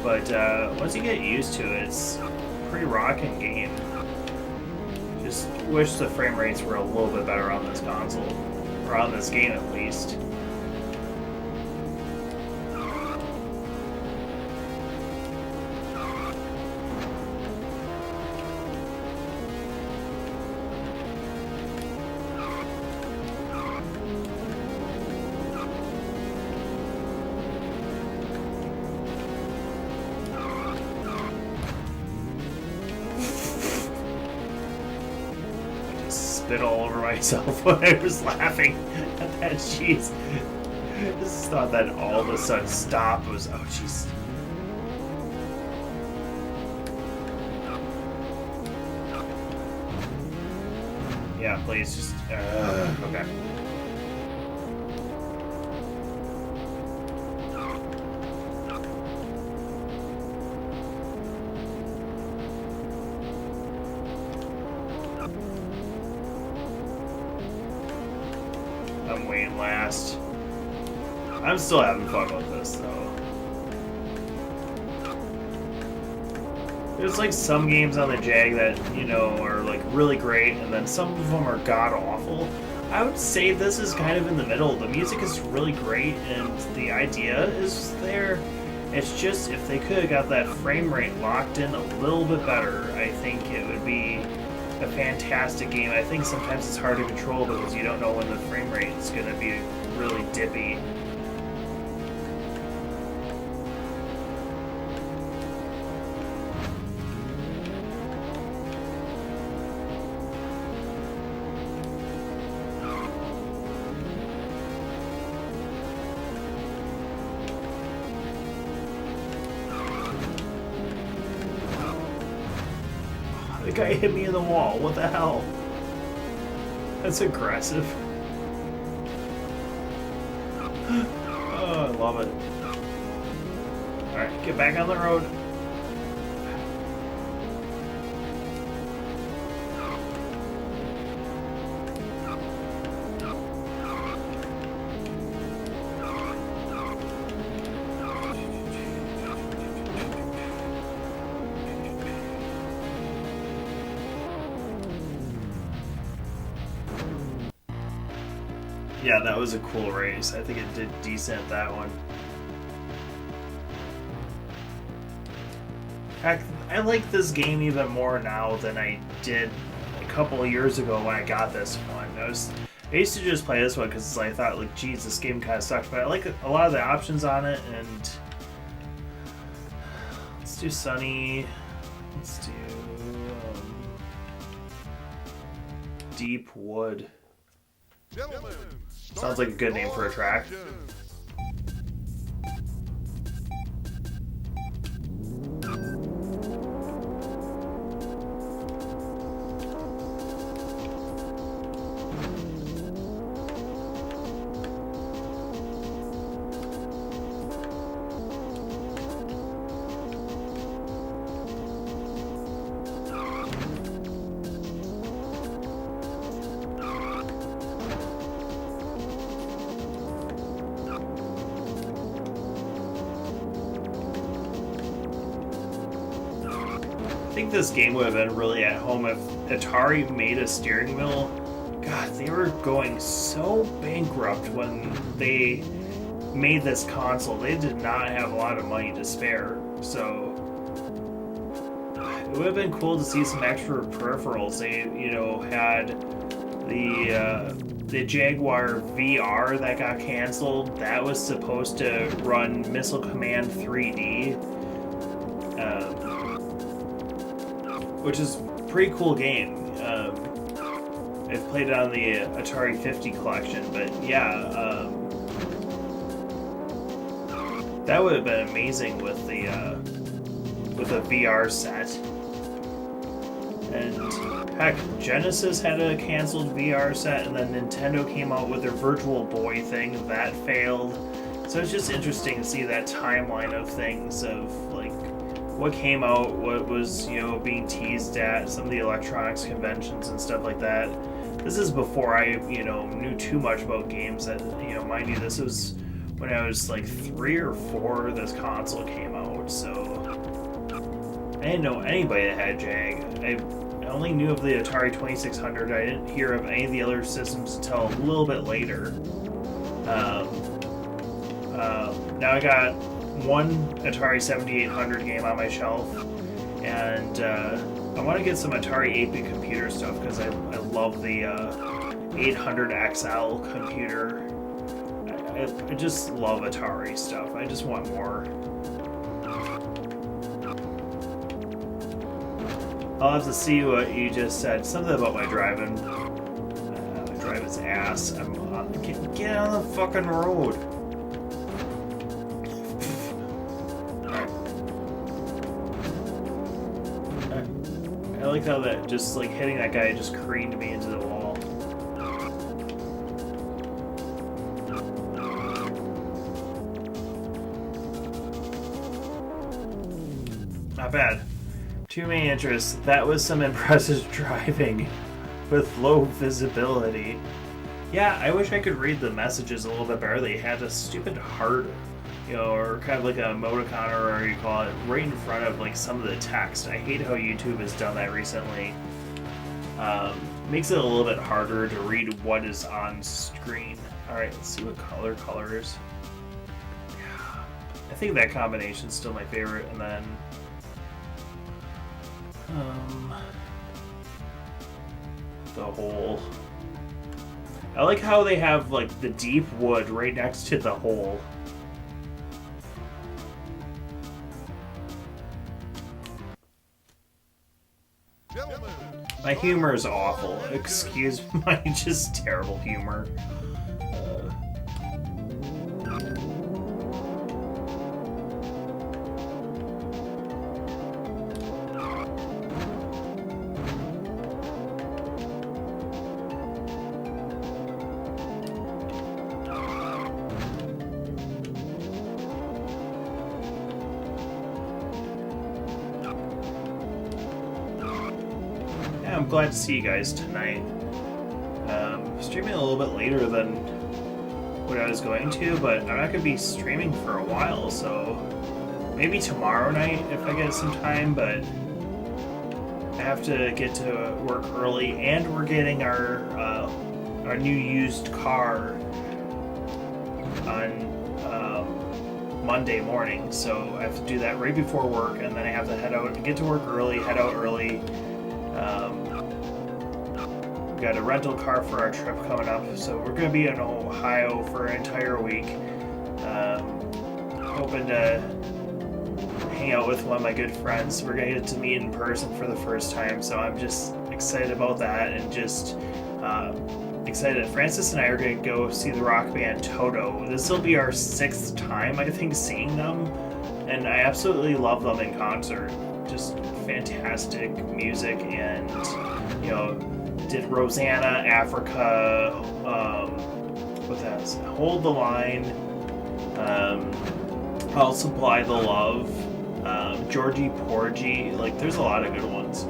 But once you get used to it, it's a pretty rocking game. Just wish the frame rates were a little bit better on this console. Or on this game, at least. Spit all over myself when I was laughing at that cheese. I just thought that all of a sudden stopped. Was, oh jeez. Yeah, please just okay. I'm waiting last. I'm still having fun with this though. There's like some games on the Jag that, you know, are like really great, and then some of them are god awful. I would say this is kind of in the middle. The music is really great and the idea is there. It's just if they could have got that frame rate locked in a little bit better, I think it would be a fantastic game. I think sometimes it's hard to control because you don't know when the frame rate is going to be really dippy. The guy hit me in the wall. What the hell? That's aggressive. Oh, I love it. Alright, get back on the road. Yeah, that was a cool race. I think it did decent, that one. Heck, I like this game even more now than I did a couple of years ago when I got this one. I used to just play this one because I thought, like, geez, this game kind of sucks. But I like a lot of the options on it, and let's do Sunny. Let's do Deep Wood. Gentlemen, Sounds like a good name for a track. I think this game would have been really at home if Atari made a steering wheel. God, they were going so bankrupt when they made this console. They did not have a lot of money to spare, so it would have been cool to see some extra peripherals. They, you know, had the Jaguar VR that got canceled. That was supposed to run Missile Command 3D. Which is a pretty cool game. I've played it on the Atari 50 collection, but yeah, that would have been amazing with a VR set. And heck, Genesis had a canceled VR set, and then Nintendo came out with their Virtual Boy thing that failed. So it's just interesting to see that timeline of things of like what came out, what was, you know, being teased at some of the electronics conventions and stuff like that. This is before I, you know, knew too much about games. That, you know, mind you, this was when I was like 3 or 4. This console came out, so I didn't know anybody that had Jag. I only knew of the Atari 2600. I didn't hear of any of the other systems until a little bit later. Now I got one Atari 7800 game on my shelf, and I want to get some Atari 8-bit computer stuff because I love the 800XL computer. I just love Atari stuff. I just want more. I'll have to see what you just said. Something about my driving. My driving's ass. Get on the fucking road. I like how that just like hitting that guy just careened me into the wall. Not bad. Too many interests. That was some impressive driving with low visibility. Yeah, I wish I could read the messages a little bit better. They had a stupid heart, you know, or kind of like a emoticon or whatever you call it, right in front of like some of the text. I hate how YouTube has done that recently. Makes it a little bit harder to read what is on screen. Alright, let's see what colors. Yeah, I think that combination's still my favorite, and then the hole. I like how they have like the deep wood right next to the hole. Gentlemen, My humor is awful. Excuse my just terrible humor. I'm glad to see you guys tonight. Streaming a little bit later than what I was going to, but I'm not going to be streaming for a while, so maybe tomorrow night if I get some time, but I have to get to work early, and we're getting our new used car on Monday morning, so I have to do that right before work, and then I have to head out and get to work early, head out early. Got a rental car for our trip coming up, so we're going to be in Ohio for an entire week. Hoping to hang out with one of my good friends. We're going to get to meet in person for the first time, so I'm just excited about that, and just excited. Francis and I are going to go see the rock band Toto. This will be our 6th time, I think, seeing them, and I absolutely love them in concert. Just fantastic music, and, you know, did Rosanna, Africa, what's that? Hold the Line, I'll Supply the Love, Georgie Porgy, like there's a lot of good ones.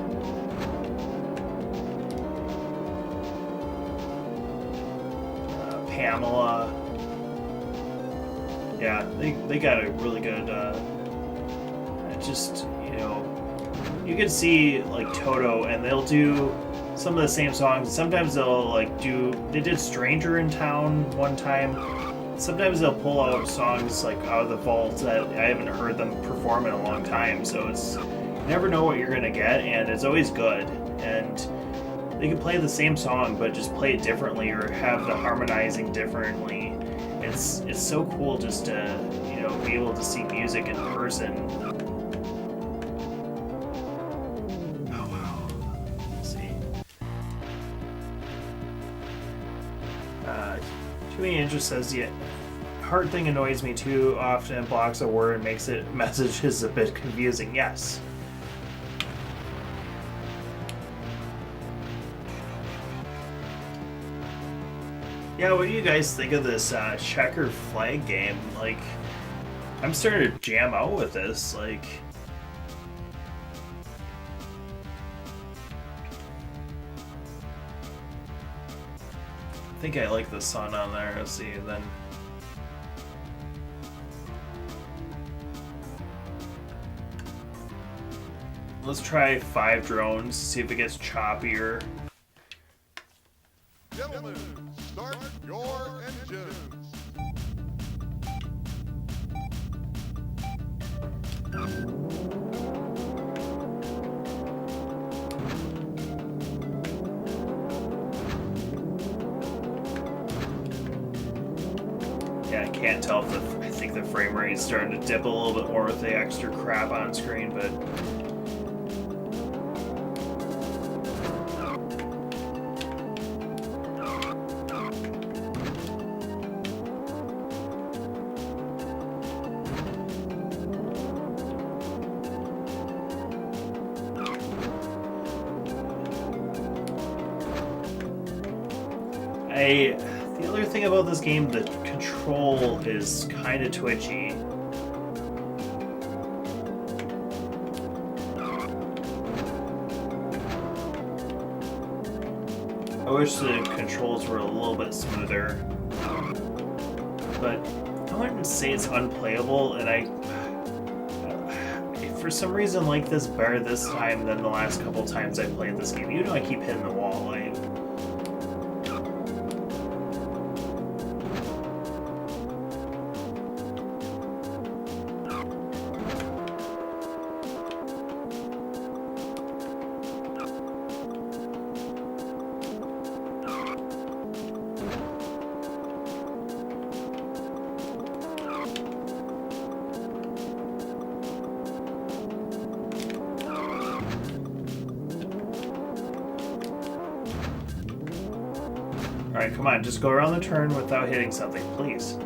Pamela, yeah, they got a really good, just, you know, you can see like Toto, and they'll do some of the same songs. Sometimes they'll like they did Stranger in Town one time. Sometimes they'll pull out songs like out of the vault that I haven't heard them perform in a long time. So it's, you never know what you're gonna get, and it's always good. And they can play the same song, but just play it differently, or have the harmonizing differently. It's so cool just to, you know, be able to see music in person. Too many interest says, yeah, heart thing annoys me too often. It blocks a word and makes it messages a bit confusing. Yes. Yeah, what do you guys think of this checkered flag game? Like, I'm starting to jam out with this. Like, think I like the sun on there. Let's see, then. Let's try 5 drones, see if it gets choppier. Gentlemen, start your engines. Yeah, I can't tell if I think the frame rate is starting to dip a little bit more with the extra crap on screen, but the other thing about this game, the control is kind of twitchy. I wish the controls were a little bit smoother, but I wouldn't say it's unplayable, and I for some reason like this better this time than the last couple times I played this game. You know, I keep hitting the wall. Alright, come on, just go around the turn without hitting something, please.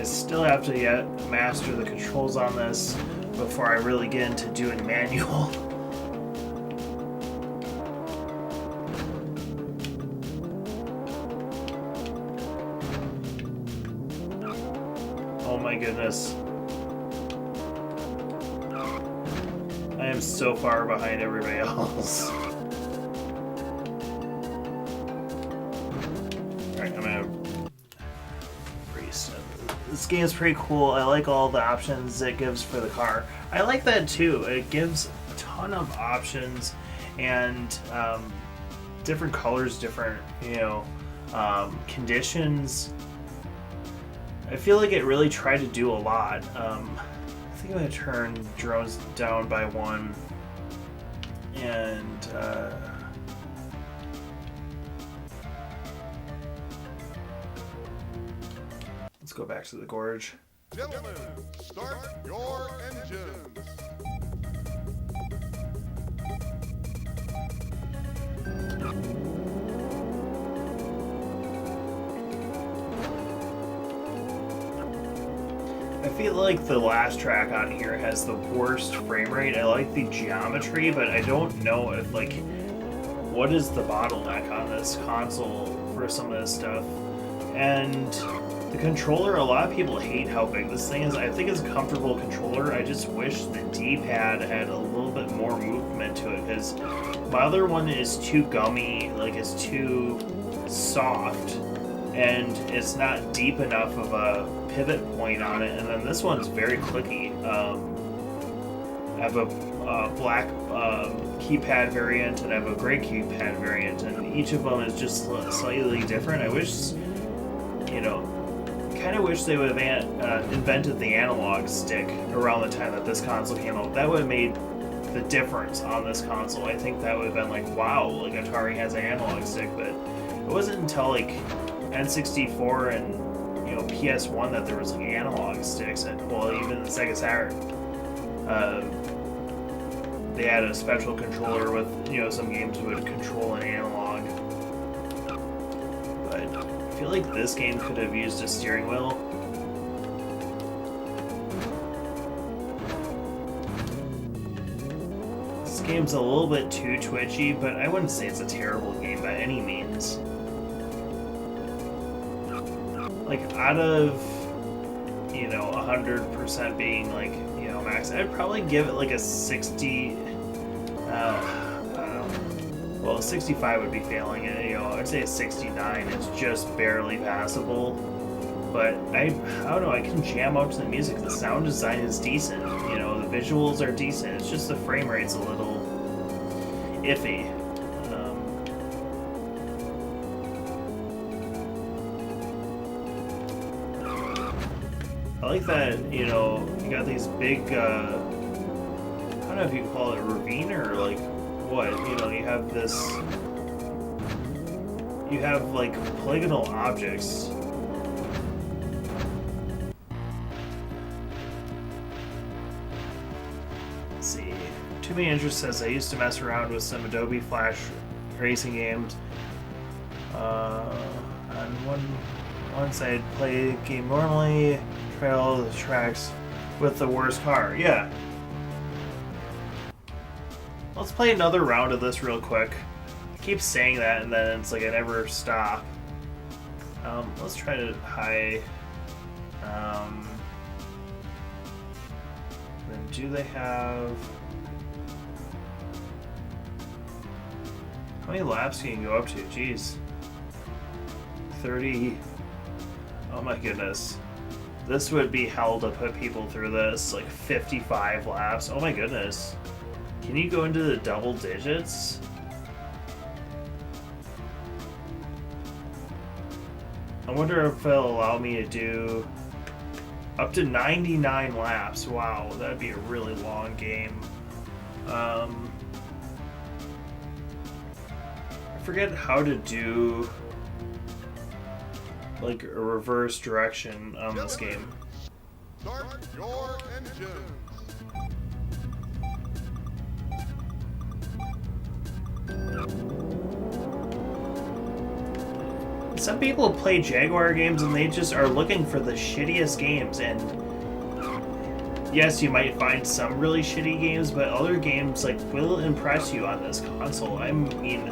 Still have to yet master the controls on this before I really get into doing manual. Oh my goodness. I am so far behind everybody else. Alright, I'm gonna This game is pretty cool. I like all the options it gives for the car. I like that too. It gives a ton of options and different colors, different, conditions. I feel like it really tried to do a lot. I think I'm going to turn drones down by 1 and let's go back to the gorge. Gentlemen, start your engines. I feel like the last track on here has the worst frame rate. I like the geometry, but I don't know if, what is the bottleneck on this console for some of this stuff. And the controller, a lot of people hate how big this thing is. I think it's a comfortable controller. I just wish the D-pad had a little bit more movement to it, because my other one is too gummy, it's too soft, and it's not deep enough of a pivot point on it. And then this one's very clicky. I have a black keypad variant, and I have a gray keypad variant, and each of them is just slightly different. I wish, kind of wish they would have invented the analog stick around the time that this console came out. That would have made the difference on this console. I think that would have been wow, Atari has an analog stick, but it wasn't until N64 and PS1 that there was analog sticks, and even the Sega Saturn. They had a special controller with some games would control an analog. But I feel like this game could have used a steering wheel. game's a little bit too twitchy, but I wouldn't say it's a terrible game by any means. Like, out of, 100% being, like, max, I'd probably give it, like, a 60, well, 65 would be failing it, I'd say a 69. It's just barely passable. But I don't know, I can jam out to the music. The sound design is decent, the visuals are decent. It's just the frame rate's a little iffy. I like that, you got these big, I don't know if you call it a ravine or like what, you have this, you have like polygonal objects. Let's see. Too Many Interest says I used to mess around with some Adobe Flash racing games. On once I'd play a game normally, try all the tracks with the worst car. Yeah. Let's play another round of this real quick. I keep saying that and then it's like I never stop. Let's try to high. Then do they have... How many laps can you go up to? Jeez. 30. Oh my goodness. This would be hell to put people through this. Like 55 laps. Oh my goodness. Can you go into the double digits? I wonder if it'll allow me to do up to 99 laps. Wow, that'd be a really long game. I forget how to do like a reverse direction on this game. Start your engines. Some people play Jaguar games and they just are looking for the shittiest games, and yes, you might find some really shitty games, but other games like will impress you on this console. I mean,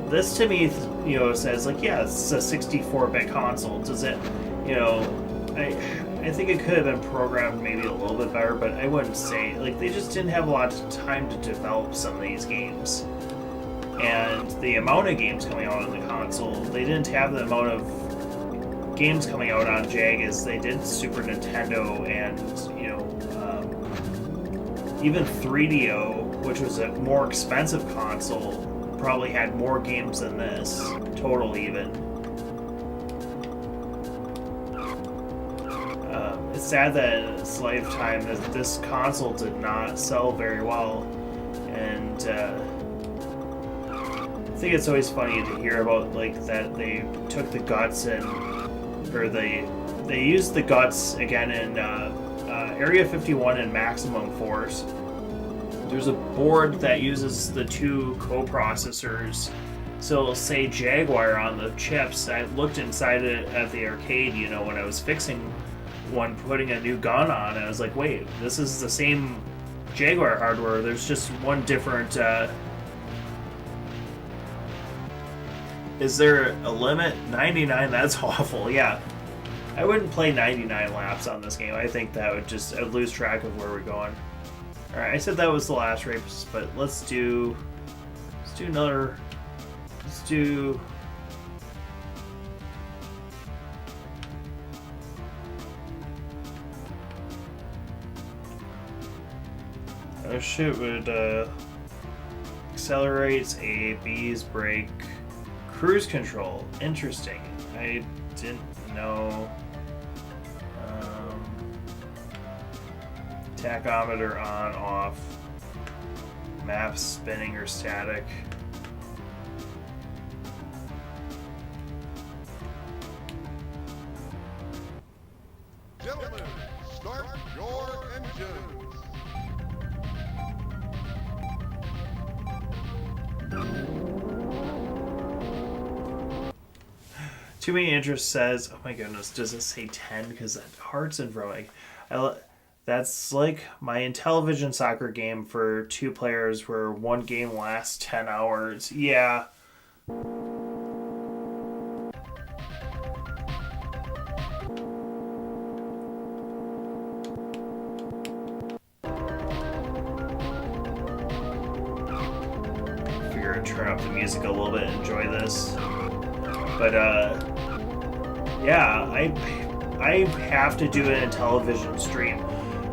this to me, says like, yeah, it's a 64-bit console. Does it, I think it could have been programmed maybe a little bit better, but I wouldn't say, like, they just didn't have a lot of time to develop some of these games. And the amount of games coming out on the console, they didn't have the amount of games coming out on Jag as they did Super Nintendo and, even 3DO, which was a more expensive console, probably had more games than this, total even. It's sad that in its lifetime that this console did not sell very well, and I think it's always funny to hear about like that they took the guts and, or they used the guts again in Area 51 and Maximum Force. There's a board that uses the two coprocessors, so it'll say Jaguar on the chips. I looked inside it at the arcade, when I was fixing one, putting a new gun on, and I was like, wait, this is the same Jaguar hardware. There's just one different. Is there a limit? 99? That's awful. Yeah, I wouldn't play 99 laps on this game. I think that would just, I'd lose track of where we're going. All right, I said that was the last race, but let's do another. Let's do. Oh shit! Would accelerates a B's brake. Cruise control. Interesting. I didn't know. Tachometer on, off. Map spinning or static. Gentlemen, start your engines. Too Many Interest says, oh my goodness, does it say 10? Because that heart's in front of me. That's like my Intellivision soccer game for 2 players where one game lasts 10 hours. Yeah. Figure I'd turn up the music a little bit and enjoy this. But yeah, I have to do an Intellivision stream.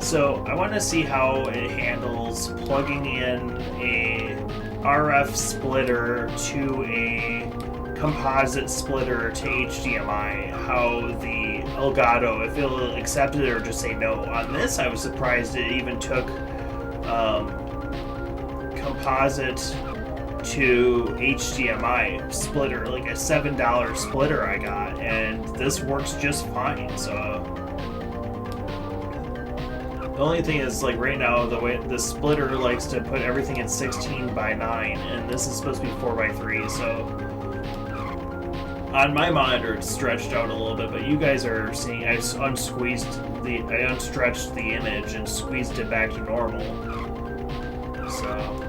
So I want to see how it handles plugging in a RF splitter to a composite splitter to HDMI. How the Elgato, if it'll accept it or just say no. On this, I was surprised it even took composite to HDMI splitter, like a $7 splitter I got, and this works just fine. So the only thing is, like right now, the way the splitter likes to put everything in 16:9, and this is supposed to be 4:3. So on my monitor, it's stretched out a little bit, but you guys are seeing I unstretched the image and squeezed it back to normal. So.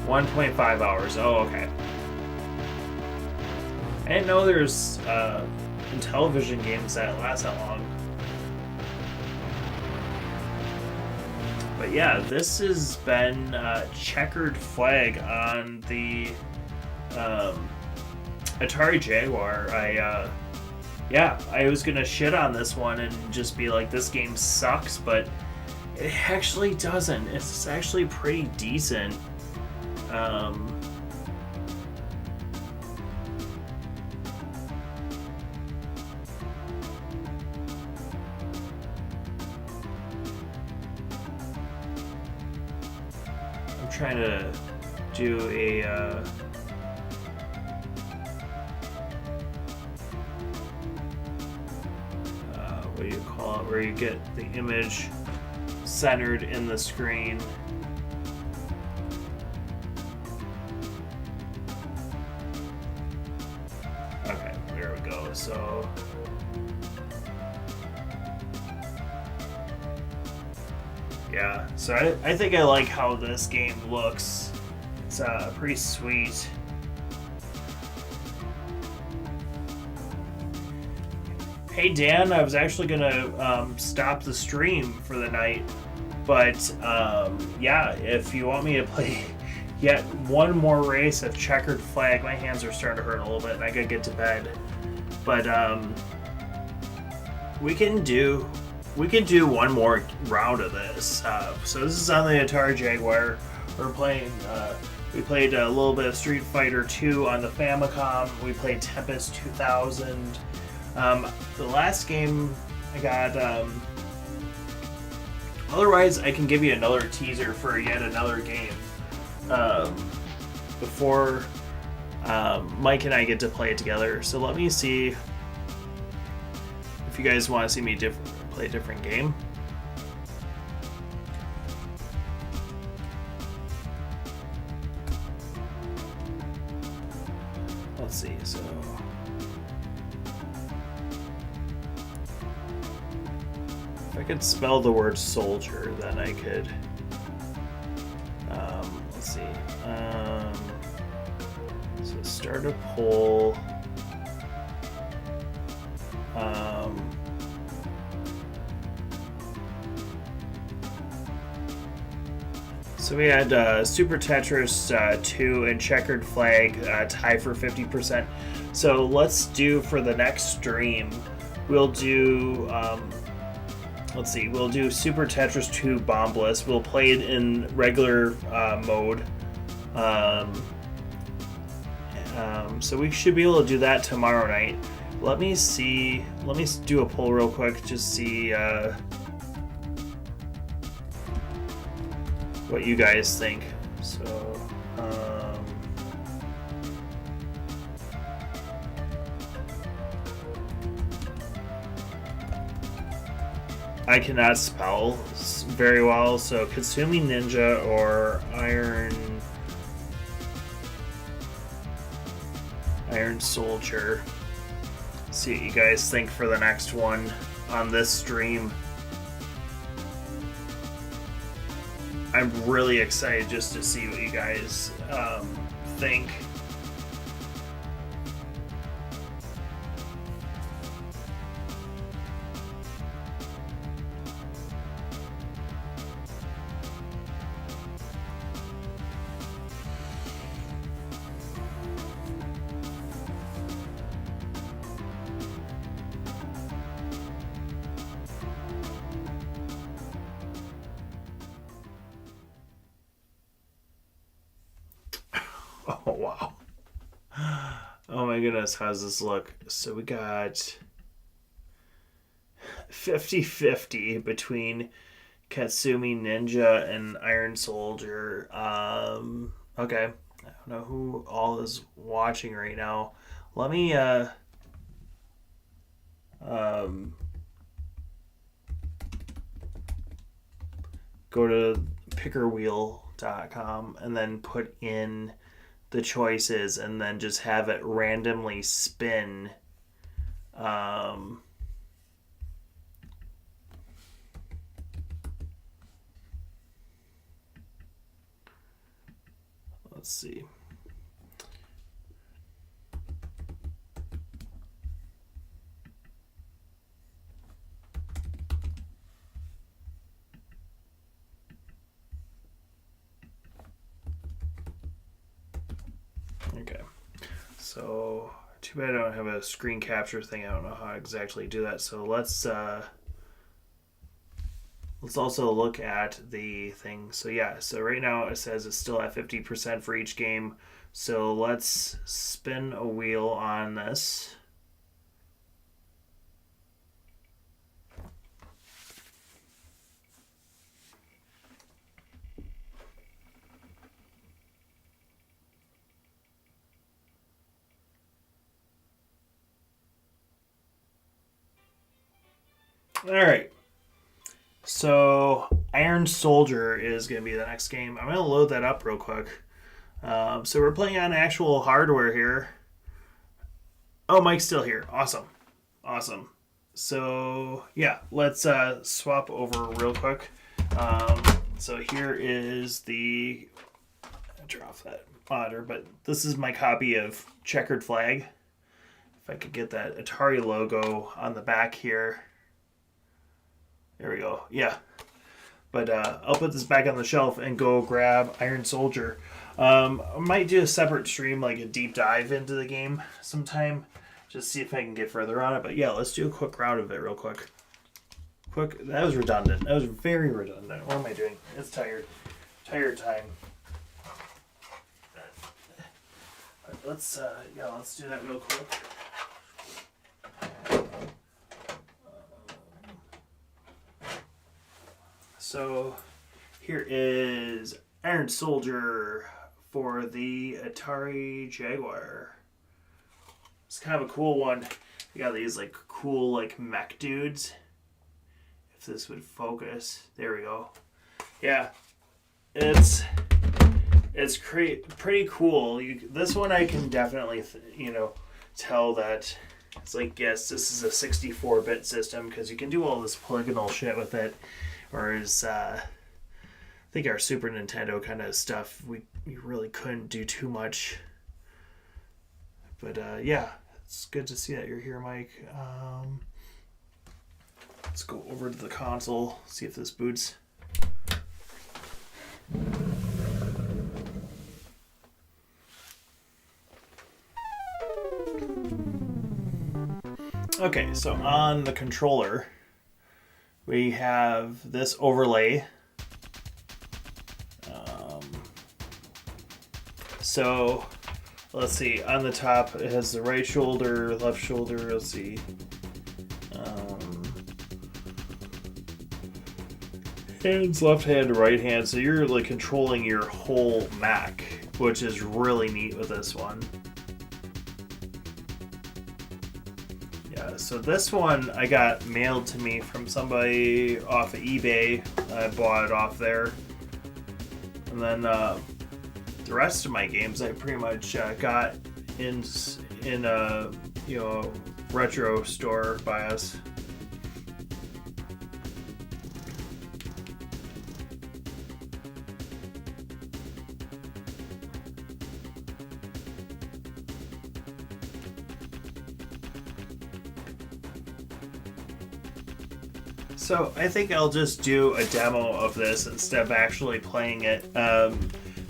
1.5 hours. Oh, okay. I didn't know there's Intellivision games that last that long. But yeah, this has been Checkered Flag on the Atari Jaguar. I was gonna shit on this one and just be like, this game sucks, but it actually doesn't. It's actually pretty decent. I'm trying to do a what do you call it, where you get the image centered in the screen. Okay, there we go. So yeah, so I think I like how this game looks. It's pretty sweet. Hey Dan, I was actually gonna stop the stream for the night, but yeah, if you want me to play yet one more race of Checkered Flag, my hands are starting to hurt a little bit and I gotta get to bed. But we can do one more round of this. So this is on the Atari Jaguar. We're playing. We played a little bit of Street Fighter 2 on the Famicom. We played Tempest 2000. The last game I got. Otherwise, I can give you another teaser for yet another game before Mike and I get to play it together. So let me see if you guys want to see me play a different game. Let's see. So. If I could spell the word soldier, then I could. Let's see. So start a poll. So we had Super Tetris 2 and Checkered Flag tie for 50%. So let's do for the next stream. We'll do. Let's see, we'll do Super Tetris 2 Bombless. We'll play it in regular mode. So we should be able to do that tomorrow night. Let me see. Let me do a poll real quick. Just see what you guys think. So. I cannot spell very well, so Kasumi Ninja or Iron Iron Soldier. See what you guys think for the next one on this stream. I'm really excited just to see what you guys think. Oh, wow. Oh my goodness, how's this look? So we got 50-50 between Katsumi Ninja and Iron Soldier. Okay. I don't know who all is watching right now. Let me go to pickerwheel.com and then put in the choices and then just have it randomly spin. Let's see. Okay, so too bad I don't have a screen capture thing. I don't know how to exactly do that. So let's also look at the thing. So yeah, so right now it says it's still at 50% for each game. So let's spin a wheel on this. All right. So Iron Soldier is going to be the next game. I'm going to load that up real quick. So we're playing on actual hardware here. Oh, Mike's still here. Awesome. Awesome. So yeah, let's swap over real quick. So here is the... I'll turn off that monitor, but this is my copy of Checkered Flag. If I could get that Atari logo on the back here. There we go. Yeah. But I'll put this back on the shelf and go grab Iron Soldier. I might do a separate stream, like a deep dive into the game sometime. Just see if I can get further on it. But yeah, let's do a quick round of it real quick. That was redundant. That was very redundant. What am I doing? It's tired. Tired time. Let's do that real quick. So here is Iron Soldier for the Atari Jaguar. It's kind of a cool one. You got these like cool like mech dudes. If this would focus, there we go. Yeah, it's pretty cool. This one I can definitely tell that it's like, yes, this is a 64-bit system because you can do all this polygonal shit with it. Whereas I think our Super Nintendo kind of stuff, we really couldn't do too much. But yeah, it's good to see that you're here, Mike. Let's go over to the console, see if this boots. Okay, so on the controller, we have this overlay. So let's see, on the top it has the right shoulder, left shoulder, let's see. Hands, left hand, right hand. So you're like controlling your whole Mac, which is really neat with this one. So this one I got mailed to me from somebody off of eBay. I bought it off there. And then the rest of my games I pretty much got in in a retro store by us. So I think I'll just do a demo of this instead of actually playing it,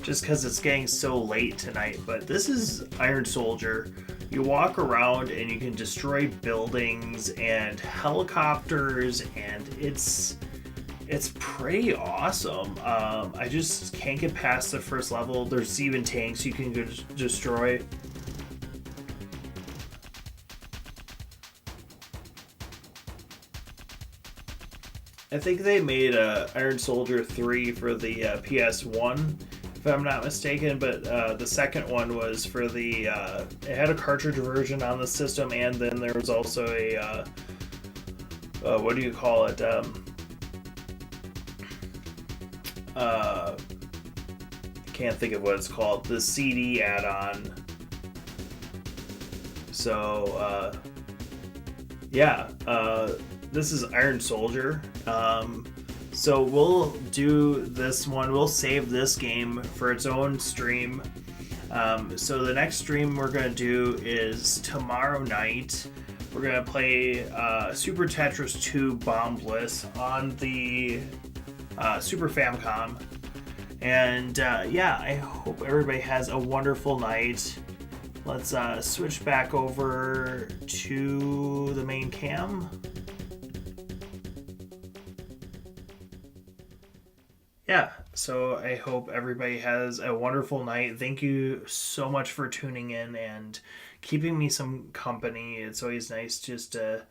just because it's getting so late tonight. But this is Iron Soldier. You walk around and you can destroy buildings and helicopters, and it's pretty awesome. I just can't get past the first level. There's even tanks you can go destroy. I think they made Iron Soldier 3 for the PS1, if I'm not mistaken, but the second one was for the... it had a cartridge version on the system, and then there was also a... what do you call it? I can't think of what it's called. The CD add-on. So, yeah. This is Iron Soldier. So we'll do this one. We'll save this game for its own stream. So the next stream we're going to do is tomorrow night. We're going to play Super Tetris 2 Bomb Bliss on the Super Famicom. And yeah, I hope everybody has a wonderful night. Let's switch back over to the main cam. Yeah, so I hope everybody has a wonderful night. Thank you so much for tuning in and keeping me some company. It's always nice just to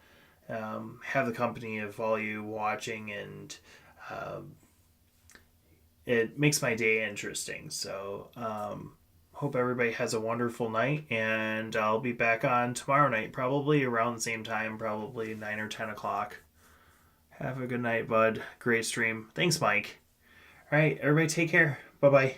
have the company of all you watching, and it makes my day interesting. So hope everybody has a wonderful night, and I'll be back on tomorrow night, probably around the same time, probably 9 or 10 o'clock. Have a good night, bud. Great stream. Thanks, Mike. All right, everybody take care. Bye-bye.